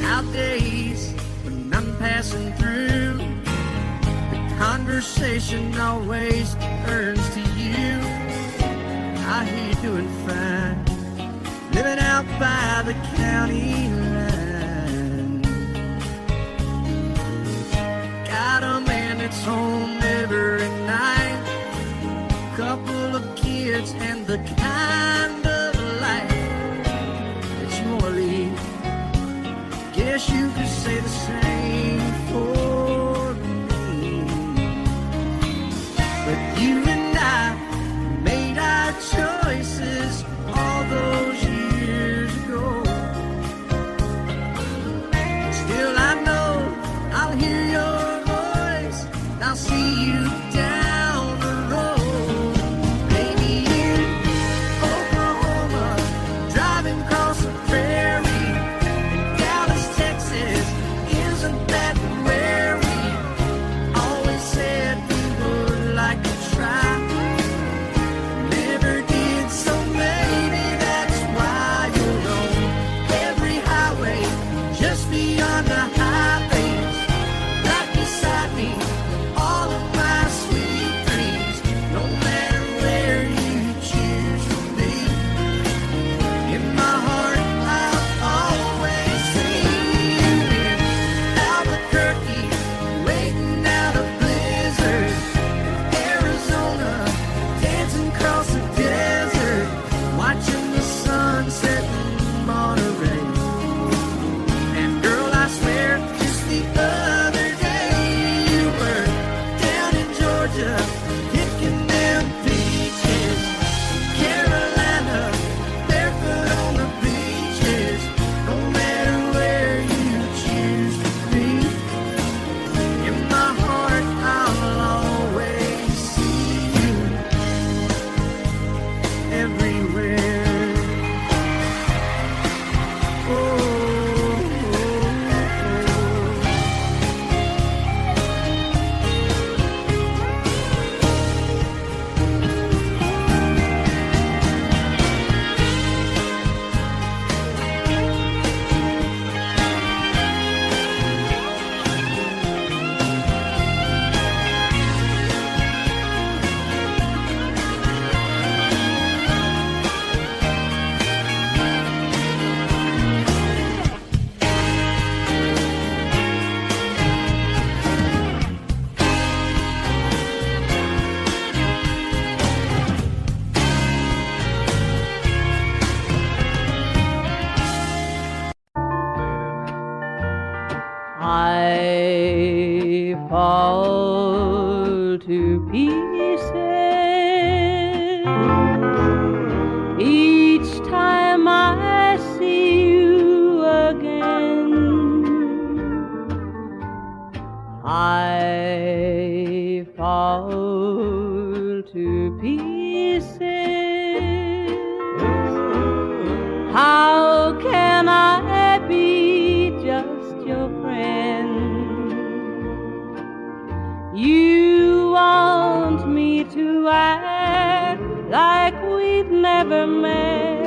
Nowadays, when I'm passing through, the conversation always turns to you. I hear you doing fine, living out out by the county line. Got a man that's home every night, couple of kids and the kind of life that you wanna lead. Guess you could say the same for me. But you and I made our choices all those years ago. Still I know I'll hear your voice, and I'll see you down the road. Maybe in Oklahoma, driving across the prairie, in Dallas, Texas, isn't that where we always said we would like to try? Never did, so maybe that's why you'll know every highway just beyond the highways, right beside me, all of my sweet dreams. No matter where you choose to be, in my heart I'll always see you in Albuquerque, waiting out a blizzard, in Arizona, dancing across the desert, watching the sunset in Monterey. And girl, I swear, just the other day you were down in Georgia, picking them peaches. Carolina, barefoot on the beaches. No matter where you choose to be, in my heart I'll always see you everywhere. I fall to pieces each time I see you again. I fall to pieces. How can I be just your friend? You want me to act like we've never met.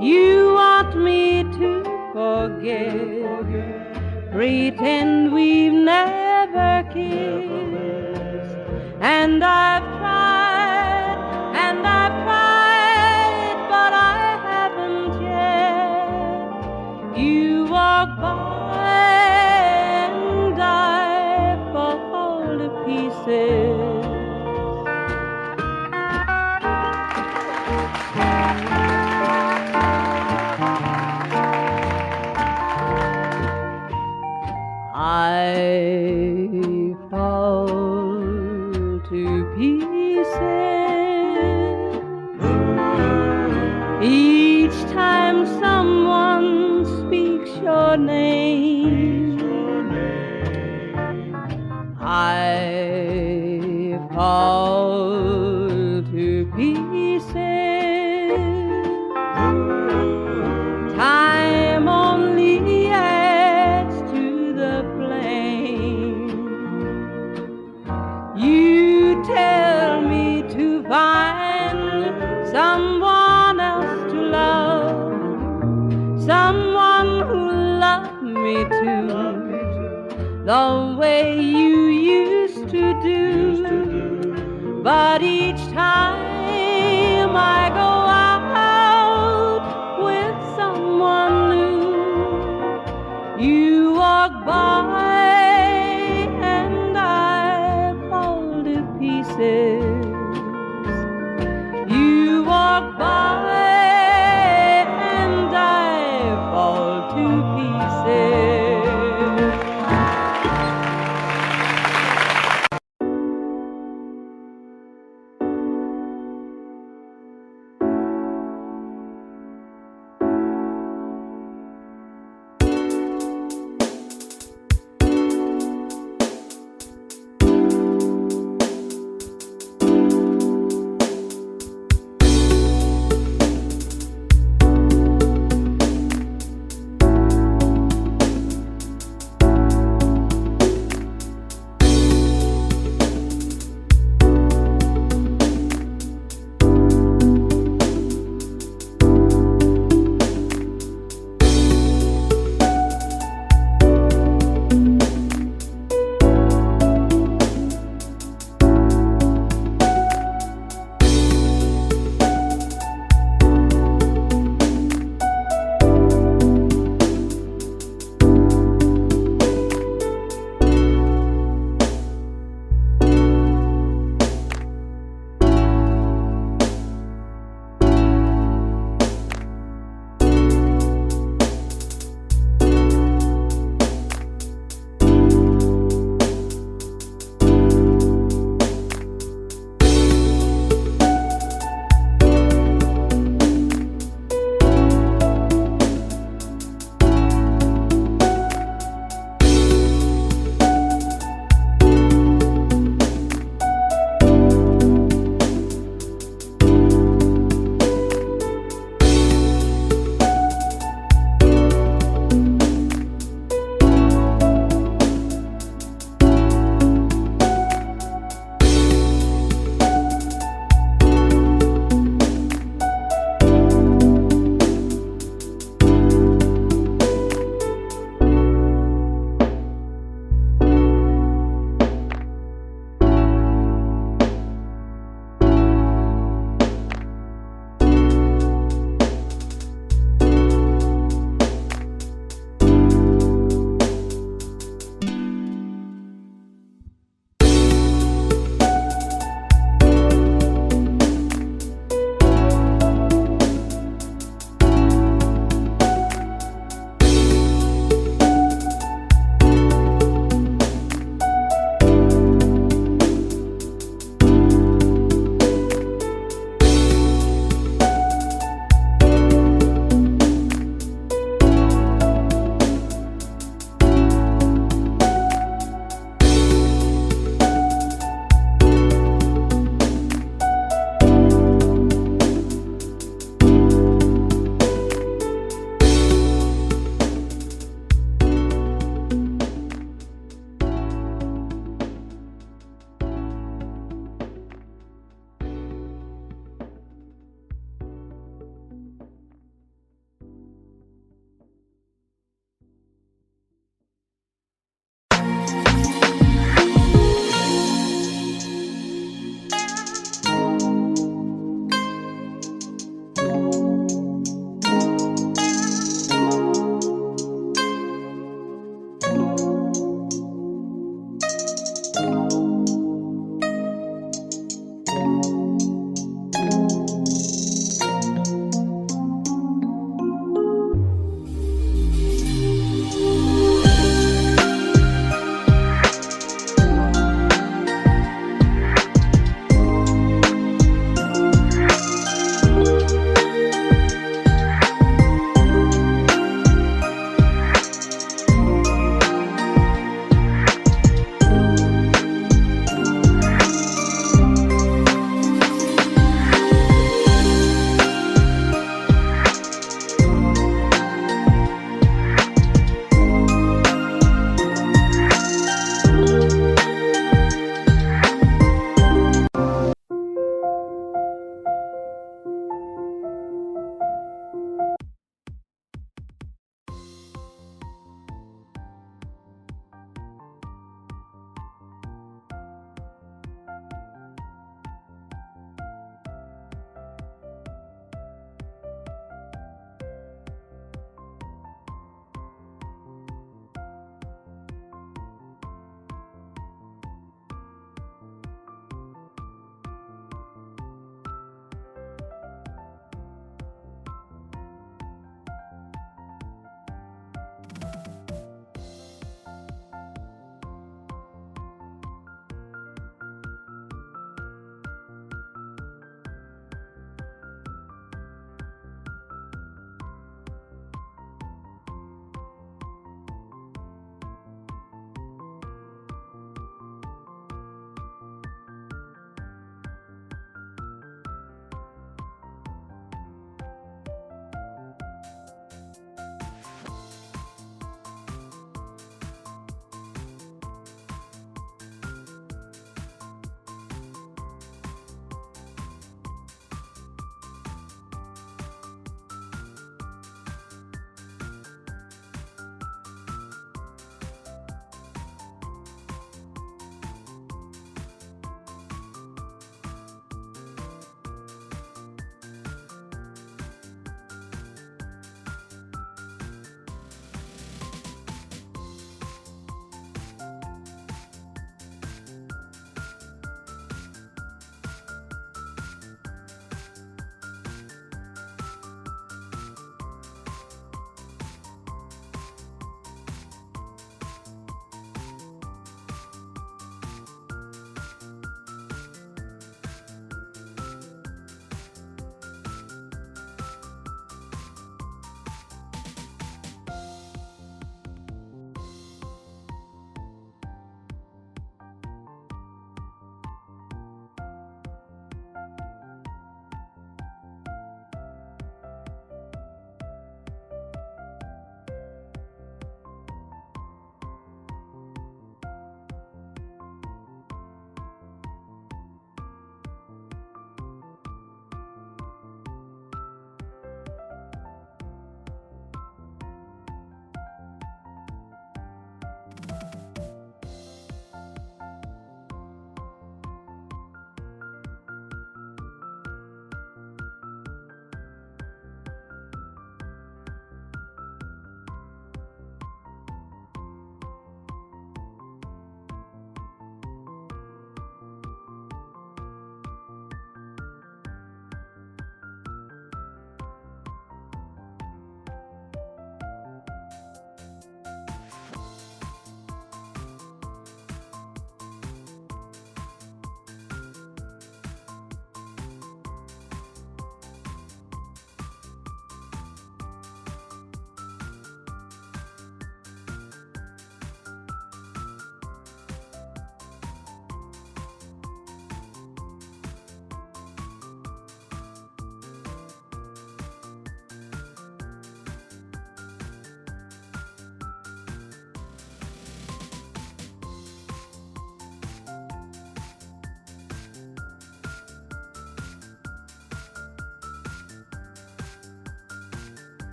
You want me to forget, pretend we've never kissed. And I've tried, but I haven't yet. You walk by and I fall to pieces. I fall to pieces each time someone speaks your name. I fall to pieces. Time only adds to the flame. You tell me to find someone else to love, someone who loved me too, the way you used to do. But each time I